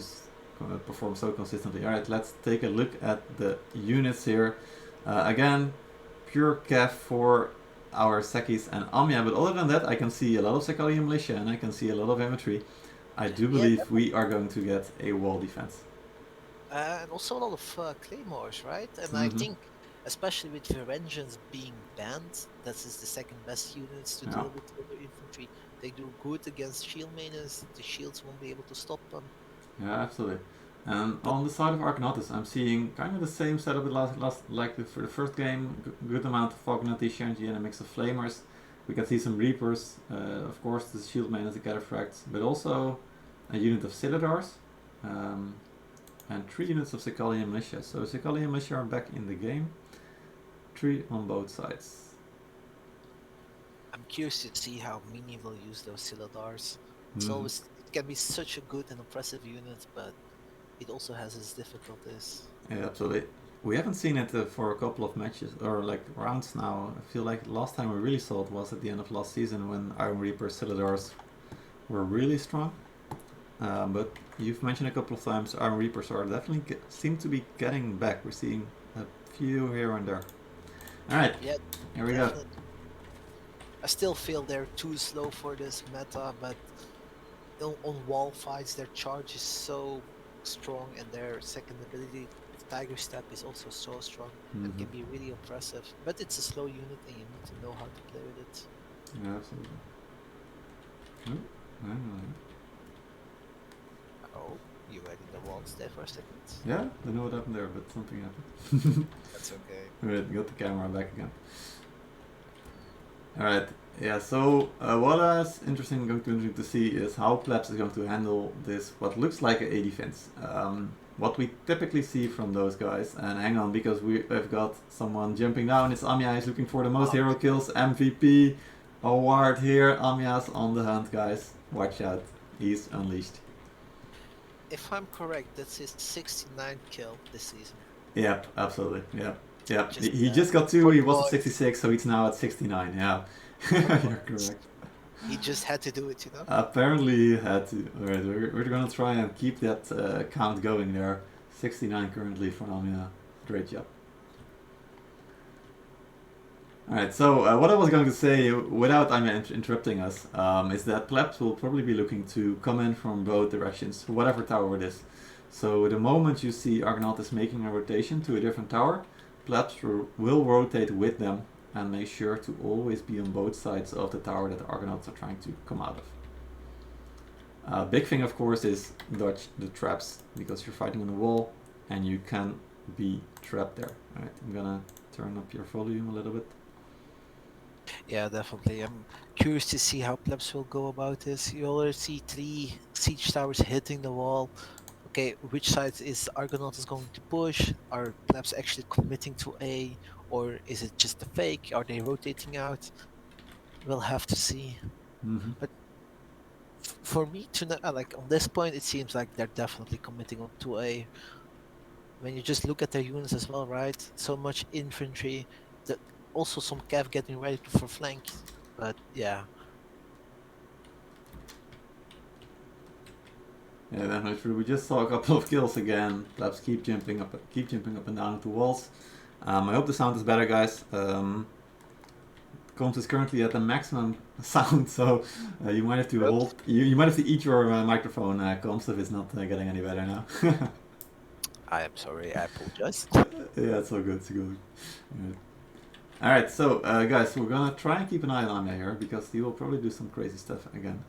perform so consistently. Alright, let's take a look at the units here. Again, pure Cav for our Sekis and Amya, but other than that, I can see a lot of Sekalian Militia and I can see a lot of infantry. I do Yeah, believe we are going to get a wall defense. and also a lot of claymores, right? And I Mm-hmm. think, especially with Varangians being banned, that is the second best units to Yeah. deal with other infantry. They do good against shield mainers. The shields won't be able to stop them. Yeah, absolutely. And But on the side of Argonautes, I'm seeing kind of the same setup as for the first game. Good amount of Argonaut Shanty and a mix of Flamers. We can see some Reapers, of course, the Shield Man as a Cataphracts, but also a unit of Citadars, um, and 3 units of Sekalian Militia. So Sekalian Militia are back in the game. 3 on both sides. I'm curious to see how Mini will use those Siladars. Mm-hmm. It can be such a good and impressive unit, but it also has its difficulties. Yeah, absolutely. We haven't seen it for a couple of matches or like rounds now. I feel like the last time we really saw it was at the end of last season when Iron Reaper Citadars were really strong. But you've mentioned a couple of times Iron Reapers are definitely seem to be getting back. We're seeing a few here and there. All right, Yeah, here we go. definitely. I still feel they're too slow for this meta, but on wall fights, their charge is so strong, and their second ability, Tiger Step, is also so strong and Mm-hmm. can be really impressive. But it's a slow unit, and you need to know how to play with it. Yeah, absolutely. Oh, hang on. Oh, you were in the walls there for a second. Yeah, don't know what happened there, but something happened. That's okay. Alright, got the camera back again. Alright, yeah, so what is interesting to see is how Plebs is going to handle this, what looks like a defense. What we typically see from those guys, and hang on, because we've got someone jumping down, it's Amya, he's looking for the most hero kills, MVP award here, Amya's on the hunt, guys. Watch out, he's unleashed. If I'm correct, that's his 69th kill this season. Yep, absolutely, yep. Yep, Just he just got 2, for he the was at boys. 66, so he's now at 69, yeah. For the You're boys. correct. He just had to do it, you know? Apparently he had to. Alright, we're gonna try and keep that count going there. 69 currently for Amina. Great job. Alright, so what I was going to say, without Anya interrupting us, is that Plebs will probably be looking to come in from both directions, whatever tower it is. So the moment you see Argonautes making a rotation to a different tower, Plebs will rotate with them and make sure to always be on both sides of the tower that the Argonauts are trying to come out of. Big thing, of course, is dodge the traps, because you're fighting on the wall and you can be trapped there. Alright, I'm gonna turn up your volume a little bit. Yeah, definitely. I'm curious to see how Plebs will go about this. You already see 3 siege towers hitting the wall. Okay, which side is Argonauts going to push? Are Plebs actually committing to A, or is it just a fake? Are they rotating out? We'll have to see. Mm-hmm. But for me to like on this point, it seems like they're definitely committing on to A. When you just look at their units as well, right? So much infantry, that also some cav getting ready for flank. But yeah, Yeah, definitely true. We just saw a couple of kills again. Plebs keep jumping up and down into walls. I hope the sound is better, guys. Comms is currently at the maximum sound, so you might have to Oops. hold. You might have to eat your microphone, Comms, if it's not getting any better now. I am sorry, I apologize. Yeah, it's all good. It's good. Yeah. All right, so guys, we're gonna try and keep an eye on Amya here because he will probably do some crazy stuff again.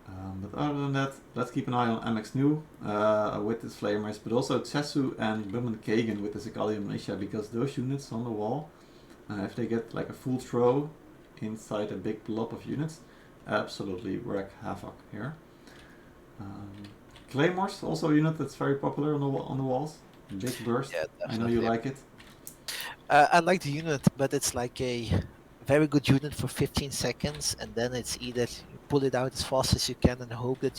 But other than that, let's keep an eye on MX New with his Flamers, but also Tsesu and Bumman Kagan with the Zikali Militia, because those units on the wall, if they get like a full throw inside a big blob of units, absolutely wreak havoc here. Claymores, also a unit that's very popular on the walls. Big burst. Yeah, I know you definitely. like it. I like the unit, but it's like a very good unit for 15 seconds, and then it's either you pull it out as fast as you can and hope that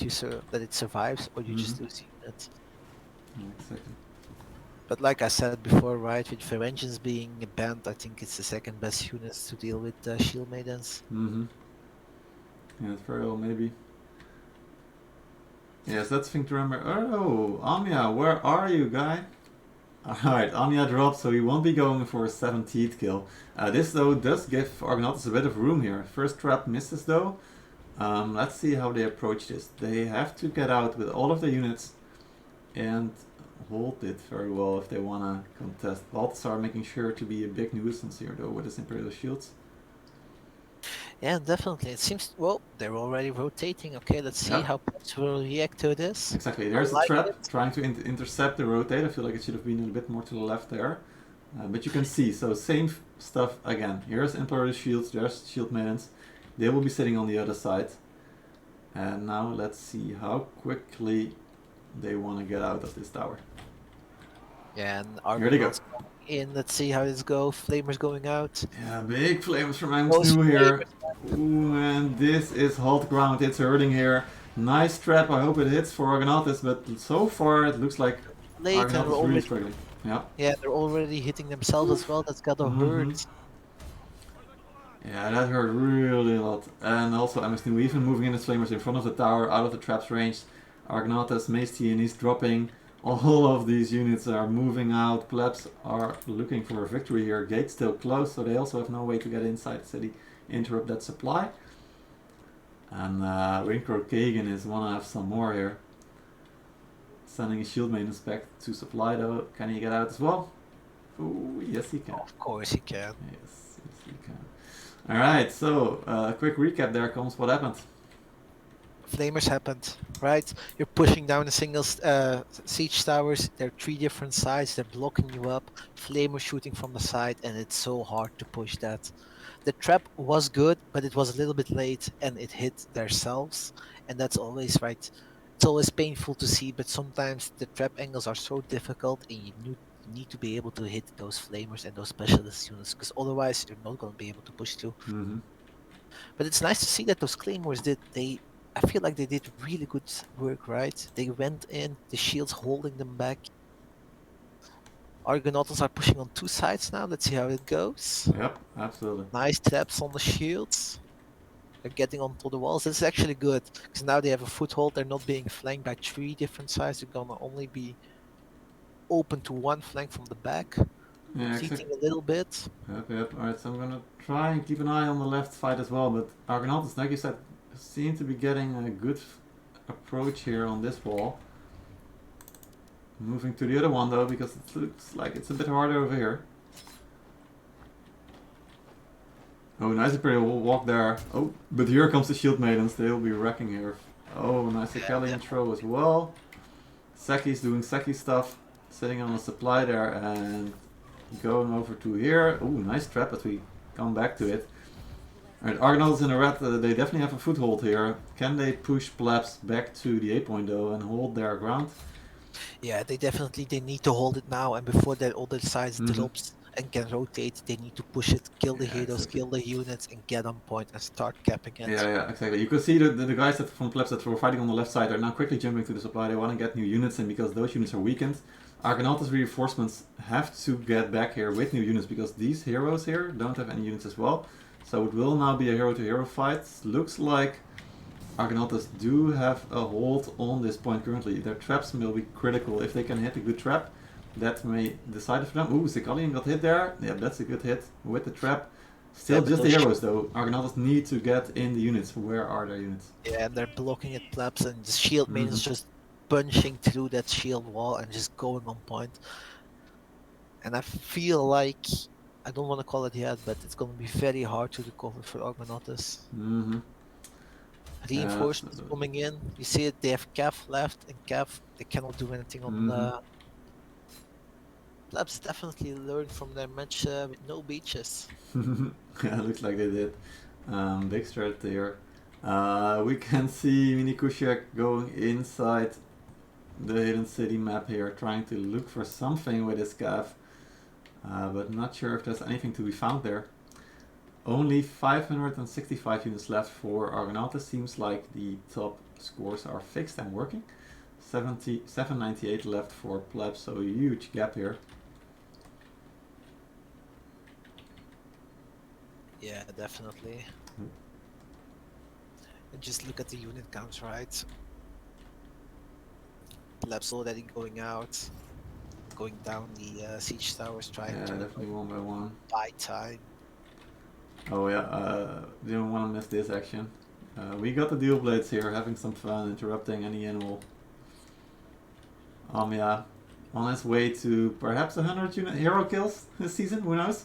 that it survives, or you just lose the unit. Exactly. But like I said before, right, with Ferengians being banned, I think it's the second best units to deal with Shield Maidens. Yeah, it's very well, maybe. Yes, that's the thing to remember. Oh, Anya, where are you, guy? Alright, Anya dropped, so he won't be going for a 17th kill. This, though, does give Argonautes a bit of room here. First trap misses, though. Let's see how they approach this. They have to get out with all of the units and hold it very well if they want to contest. Balthasar making sure to be a big nuisance here, though, with his Imperial Shields. Yeah, definitely. It seems, well, they're already rotating. Okay, let's see how Peps will react to this. Exactly. I There's a like trap it. trying to intercept the rotate. I feel like it should have been a bit more to the left there. But you can see, so same stuff again. Here's Imperial Shields, there's Shield Maidens. They will be sitting on the other side. And now let's see how quickly they want to get out of this tower. Yeah, and Here they go. Argonautes going in. Let's see how this goes. Flamers going out. Yeah, big flames from Angst here. Ooh, and this is hot ground. It's hurting here. Nice trap. I hope it hits for Argonautes, but so far it looks like Argonautes is really struggling. Yeah. Yeah, they're already hitting themselves as well. That's gotta hurt. Yeah, that hurt really a lot. And also MSNU even moving in his flamers in front of the tower, out of the trap's range. Argonautes, Maesty, and he's dropping. All of these units are moving out. Plebs are looking for a victory here. Gate's still closed, so they also have no way to get inside the city, interrupt that supply. And Winkro Kagan is want to have some more here. Sending his shield maintenance back to supply though. Can he get out as well? Ooh, yes he can. Of course he can. Yes he can. Alright, so quick recap there comes what happened. Flamers happened, right? You're pushing down the single siege towers. They're 3 different sides. They're blocking you up. Flamers shooting from the side, and it's so hard to push that. The trap was good, but it was a little bit late, and it hit themselves. And that's always right. It's always painful to see, but sometimes the trap angles are so difficult, and you need to be able to hit those flamers and those specialist units, because otherwise you're not going to be able to push through. But it's nice to see that those claymores I feel like they did really good work, right? They went in, the shields holding them back. Argonautes are pushing on 2 sides now. Let's see how it goes. Yep, absolutely. Nice traps on the shields. They're getting onto the walls. This is actually good, because now they have a foothold. They're not being flanked by 3 different sides. They're gonna only be open to 1 flank from the back. Yeah, Cheating a little bit. Yep. Alright, so I'm gonna try and keep an eye on the left side as well, but Argonautes, like you said, seem to be getting a good approach here on this wall. Moving to the other one though, because it looks like it's a bit harder over here. Oh, nice Imperial walk there. Oh, but here comes the Shield Maidens, they'll be wrecking here. Oh, nice Italian throw as well. Seki's doing Seki stuff, sitting on a supply there and going over to here. Oh, nice trap, but we come back to it. Alright, Argonautes in the red, they definitely have a foothold here. Can they push Plebs back to the A point though and hold their ground? Yeah, they need to hold it now, and before that other sides drops and can rotate, they need to push it, kill the heroes, kill the units, and get on point and start capping it. Yeah, exactly. You could see the guys from Plebs that were fighting on the left side are now quickly jumping to the supply. They want to get new units in because those units are weakened. Argonautes reinforcements have to get back here with new units because these heroes here don't have any units as well. So it will now be a hero-to-hero fight. Looks like Argonautes do have a hold on this point currently. Their traps will be critical. If they can hit a good trap, that may decide it for them. Ooh, Zikalian got hit there. Yeah, that's a good hit with the trap. Still just the heroes though. Argonautes need to get in the units. Where are their units? Yeah, and they're blocking at Plebs, and the shield maidens just punching through that shield wall and just going on point. And I feel like, I don't want to call it yet, but it's going to be very hard to recover for Argonautes. Reinforcements coming in. You see it, they have Cav left, and Cav, they cannot do anything on the... Plebs definitely learned from their match with no beaches. Yeah, looks like they did. Big strat there. We can see Mini Kurak going inside the hidden city map here, trying to look for something with his Cav. But not sure if there's anything to be found there. Only 565 units left for Argonautes. Seems like the top scores are fixed and working. 798 left for Plebs, so a huge gap here. Yeah, definitely. And just look at the unit counts, right? Plebs already going out, going down the siege towers, trying to definitely one by one. buy time. Oh yeah, didn't want to miss this action. We got the dual blades here, having some fun, interrupting any animal. Yeah, on his way to perhaps 100 unit hero kills this season, who knows?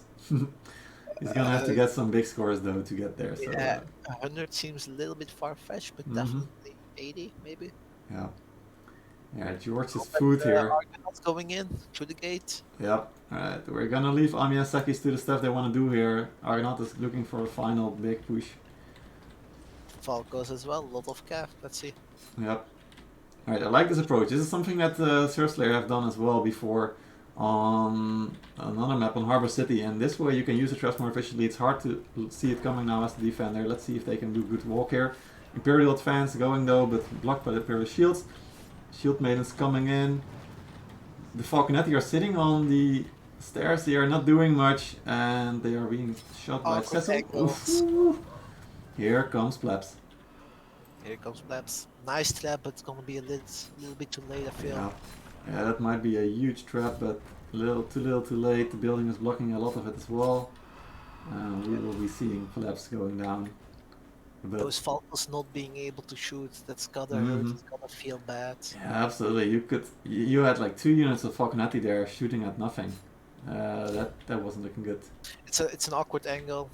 He's gonna have to get some big scores though to get there. So, yeah, 100 seems a little bit far-fetched, but definitely 80 maybe. Yeah. Yeah, George's food here. Argonauts going in through the gate. Yep. Alright, we're gonna leave Amiyasaki's to the stuff they want to do here. Argonaut is looking for a final big push. Falcos as well, a lot of Cav, let's see. Yep. Alright, I like this approach. This is something that Surslayer have done as well before on another map on Harbor City, and this way you can use the trust more efficiently. It's hard to see it coming now as the defender. Let's see if they can do good walk here. Imperial advance going though, but blocked by the Imperial shields. Shield Maidens coming in. The Falconetti are sitting on the stairs. They are not doing much, and they are being shot by Cecil. Here comes Plebs. Here comes Plebs. Nice trap, but it's gonna be a little bit too late, I feel. Yeah, that might be a huge trap, but a little too late. The building is blocking a lot of it as well. We will be seeing Plebs going down. But those Falcons not being able to shoot, that's gotta hurt, it's gotta feel bad. Yeah, absolutely. You had like 2 units of Falconetti there shooting at nothing. That wasn't looking good. It's an awkward angle.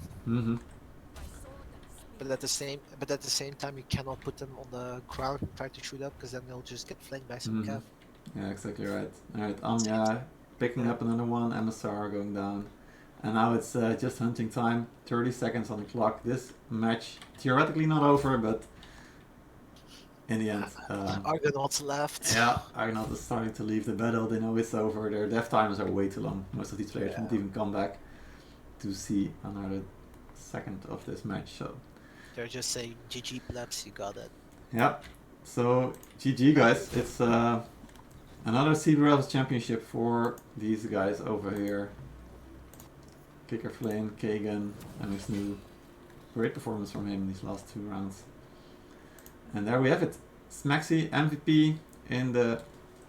But at the same time, you cannot put them on the ground and try to shoot up, because then they'll just get flanked by some Cav. Yeah, exactly right. Alright, Anya picking up another one, MSR going down. And now it's just hunting time, 30 seconds on the clock. This match, theoretically not over, but in the end... Argonauts left. Yeah, Argonauts is starting to leave the battle. They know it's over. Their death timers are way too long. Most of these players won't even come back to see another second of this match. So they're just saying, GG Plebs, you got it. Yeah, so GG guys. It's another Seabee championship for these guys over here. Kicker Flame, Kagan, and his new great performance from him in these last 2 rounds. And there we have it. Smaxy MVP in the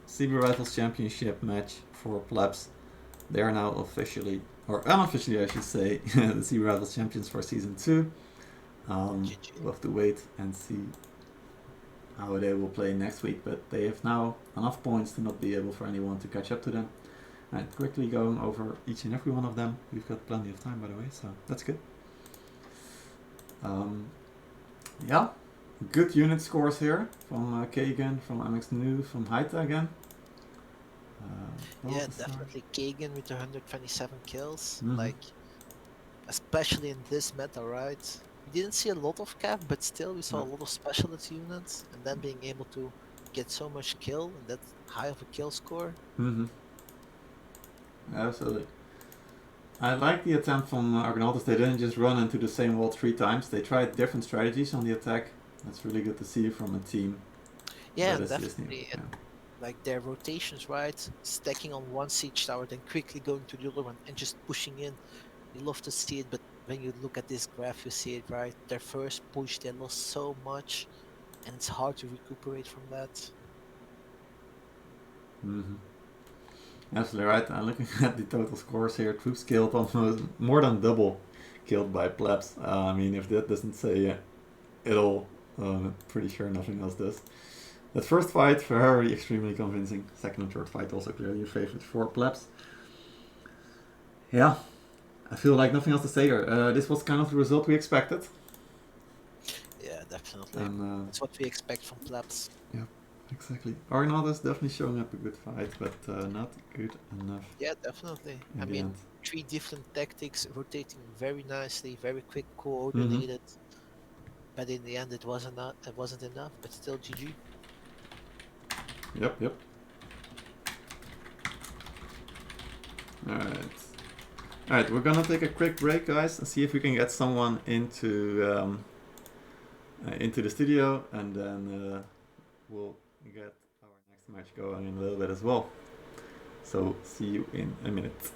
Seabee Rivals Championship match for Plebs. They are now officially, or unofficially I should say, the Seabee Rivals champions for Season 2. We'll have to wait and see how they will play next week, but they have now enough points to not be able for anyone to catch up to them. Right, quickly going over each and every one of them. We've got plenty of time, by the way, so that's good. Yeah, good unit scores here from Kagan, from MX New, from Haita again. Yeah, definitely Kagan with 127 kills. Like, especially in this meta, right? We didn't see a lot of Cav, but still we saw a lot of specialist units, and then being able to get so much kill and that high of a kill score. Absolutely. I like the attempt from Argonautes. They didn't just run into the same wall 3 times. They tried different strategies on the attack. That's really good to see from a team. Yeah, definitely. Like their rotations, right? Stacking on one siege tower, then quickly going to the other one and just pushing in. You love to see it, but when you look at this graph, you see it, right? Their first push, they lost so much, and it's hard to recuperate from that. Absolutely right. I'm looking at the total scores here. Troops killed almost more than double killed by Plebs. I mean, if that doesn't say it all, I'm pretty sure nothing else does. That first fight, very extremely convincing. Second and third fight also clearly a favorite for Plebs. Yeah, I feel like nothing else to say here. This was kind of the result we expected. Yeah, definitely. And That's what we expect from plebs. yeah, exactly. Argonautes is definitely showing up a good fight, but not good enough Yeah, definitely. I in the mean, end. 3 different tactics rotating very nicely, very quick, Mm-hmm. coordinated. But in the end, it wasn't not. It wasn't enough. But still, GG. Yep, yep. Alright. Alright, we're gonna take a quick break, guys, and see if we can get someone into the studio, and then we'll get our next match going in a little bit as well. So, see you in a minute.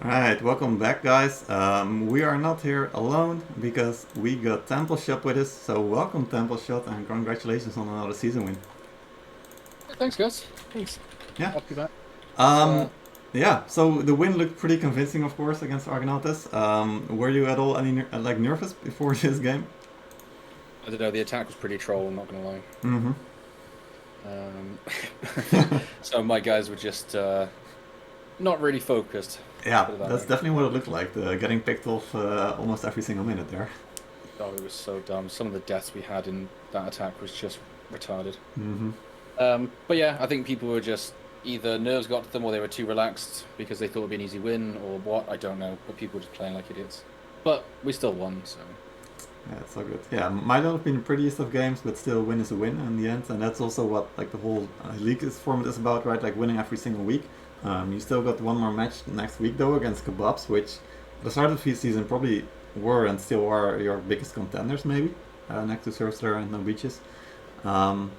Alright, welcome back, guys. We are not here alone because we got Temple Shot with us. So welcome, Temple Shot, and congratulations on another season win. Thanks, guys. Thanks. Yeah. Happy back. Yeah. So the win looked pretty convincing, of course, against Argonautes. Were you at all nervous before this game? I don't know. The attack was pretty troll. I'm not gonna lie. So my guys were just not really focused. Yeah, that's definitely what it looked like. Getting picked off almost every single minute there. Oh, it was so dumb. Some of the deaths we had in that attack was just retarded. But yeah, I think people were just either nerves got to them or they were too relaxed because they thought it'd be an easy win or what. I don't know. But people were just playing like idiots. But we still won, so. Yeah, it's so good. Yeah, might not have been the prettiest of games, but still, win is a win in the end, and that's also what like the whole league format is about, right? Like winning every single week. You still got one more match next week though against Kebabs, which at the start of the season probably were and still are your biggest contenders, maybe next to Surfster and No Beaches. How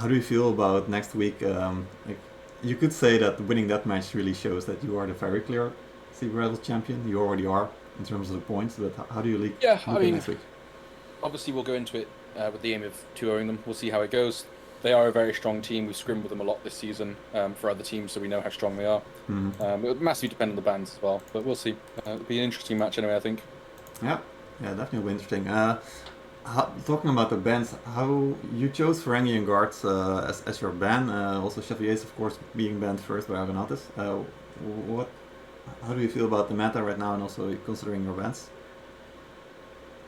do you feel about next week? Like, you could say that winning that match really shows that you are the very clear Seabee Rivals champion. You already are in terms of the points, but how do you look at next week? Obviously we'll go into it with the aim of 2-0ing them. We'll see how it goes. They are a very strong team. We've scrimmed with them a lot this season for other teams, so we know how strong they are. It would massively depend on the bands as well, but we'll see. It'll be an interesting match anyway, I think. Yeah, definitely will be interesting. Talking about the bans, how you chose Ferengi and Guards as your ban, also Chevalier's of course being banned first by Argonautes. How do you feel about the meta right now and also considering your bans?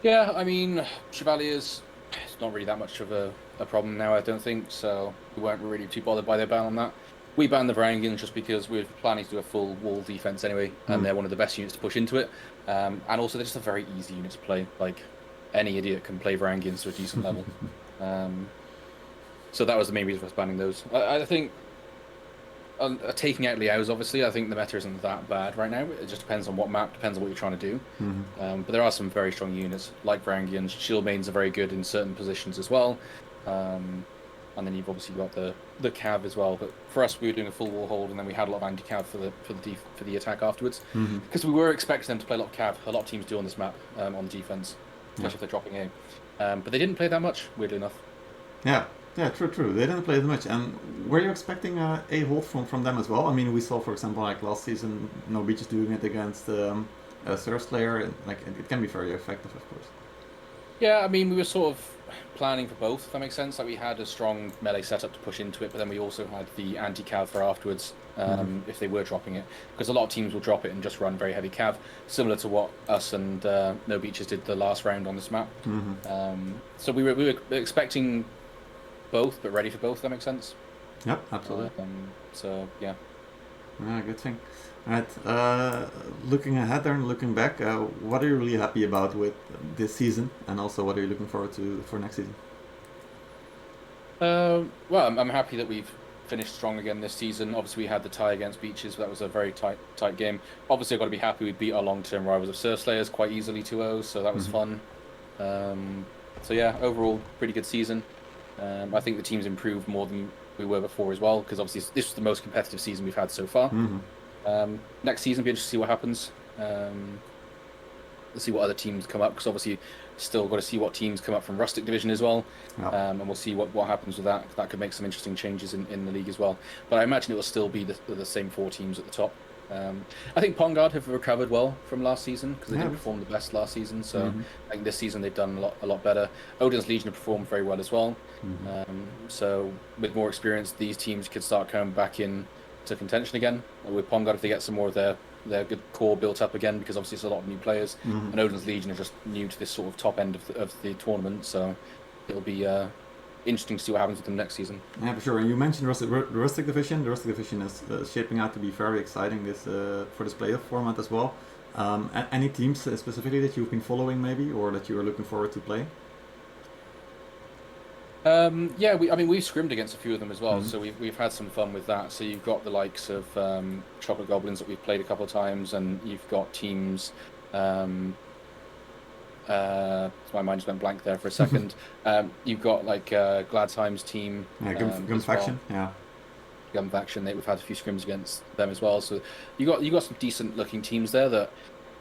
Yeah, I mean, Chevalier's it's not really that much of a problem now, I don't think, so we weren't really too bothered by their ban on that. We banned the Varangians just because we were planning to do a full wall defense anyway, and they're one of the best units to push into it. And also they're just a very easy unit to play. Like, any idiot can play Varangians to a decent level. So that was the main reason for us banning those. I think taking out Liao's, obviously, I think the meta isn't that bad right now. It just depends on what map, depends on what you're trying to do. But there are some very strong units, like Varangians. Shield mains are very good in certain positions as well. And then you've obviously got the cav as well. But for us, we were doing a full wall hold, and then we had a lot of anti-cav for the attack afterwards. Because we were expecting them to play a lot of cav. A lot of teams do on this map on the defense, especially if they're dropping A. But they didn't play that much, weirdly enough. Yeah, true. They didn't play as much. And were you expecting a hold from them as well? I mean, we saw, for example, like last season, No Beaches doing it against Surf Slayer. Like, it can be very effective, of course. Yeah, I mean, we were sort of planning for both, if that makes sense. Like, we had a strong melee setup to push into it, but then we also had the anti-cav for afterwards, if they were dropping it. Because a lot of teams will drop it and just run very heavy cav, similar to what us and No Beaches did the last round on this map. So we were expecting both, but ready for both, if that makes sense. Yep, absolutely. So, yeah. Good thing. Alright, looking ahead and looking back, what are you really happy about with this season, and also what are you looking forward to for next season? Well, I'm happy that we've finished strong again this season. Obviously, we had the tie against Beaches, but that was a very tight game. Obviously, I've got to be happy we beat our long-term rivals of Surf Slayers quite easily 2-0, so that was fun. So yeah, overall, pretty good season. I think the team's improved more than we were before as well, because obviously this was the most competitive season we've had so far. Next season, will be interesting to see what happens. Let's see what other teams come up, because obviously still got to see what teams come up from Rustic Division as well. And we'll see what happens with that. That could make some interesting changes in the league as well. But I imagine it will still be the same 4 teams at the top. I think Pongard have recovered well from last season, because they didn't perform the best last season. So I think this season they've done a lot better. Odin's Legion have performed very well as well. So with more experience, these teams could start coming back in to contention again. With Pongard, if they get some more of their good core built up again, because obviously it's a lot of new players. And Odin's Legion are just new to this sort of top end of the tournament. So it'll be interesting to see what happens with them next season. Yeah, for sure. And you mentioned the Rustic Division. The Rustic Division is shaping out to be very exciting for this playoff format as well. Any teams specifically that you've been following maybe, or that you are looking forward to play? Yeah, we've scrimmed against a few of them as well, so we've had some fun with that. So you've got the likes of Chocolate Goblins that we've played a couple of times, and you've got teams. My mind just went blank there for a second. You've got like Gladheim's team. Gum Faction, well. Gun faction. We've had a few scrims against them as well. So you got some decent looking teams there that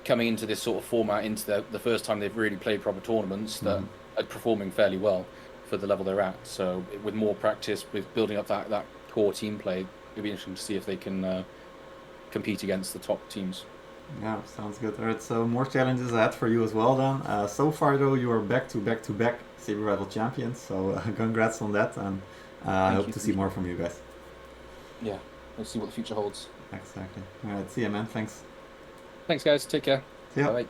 coming into this sort of format, into the first time they've really played proper tournaments, that are performing fairly well for the level they're at. So with more practice, with building up that core team play, it'll be interesting to see if they can compete against the top teams. Yeah, sounds good. All right, so more challenges ahead for you as well then. So far though, you are back to back Seabee Rival champions, so congrats on that, and I hope to see more from you guys. Yeah, let's see what the future holds. Exactly. All right, see ya, man. Thanks. Thanks, guys. Take care. See ya. Bye.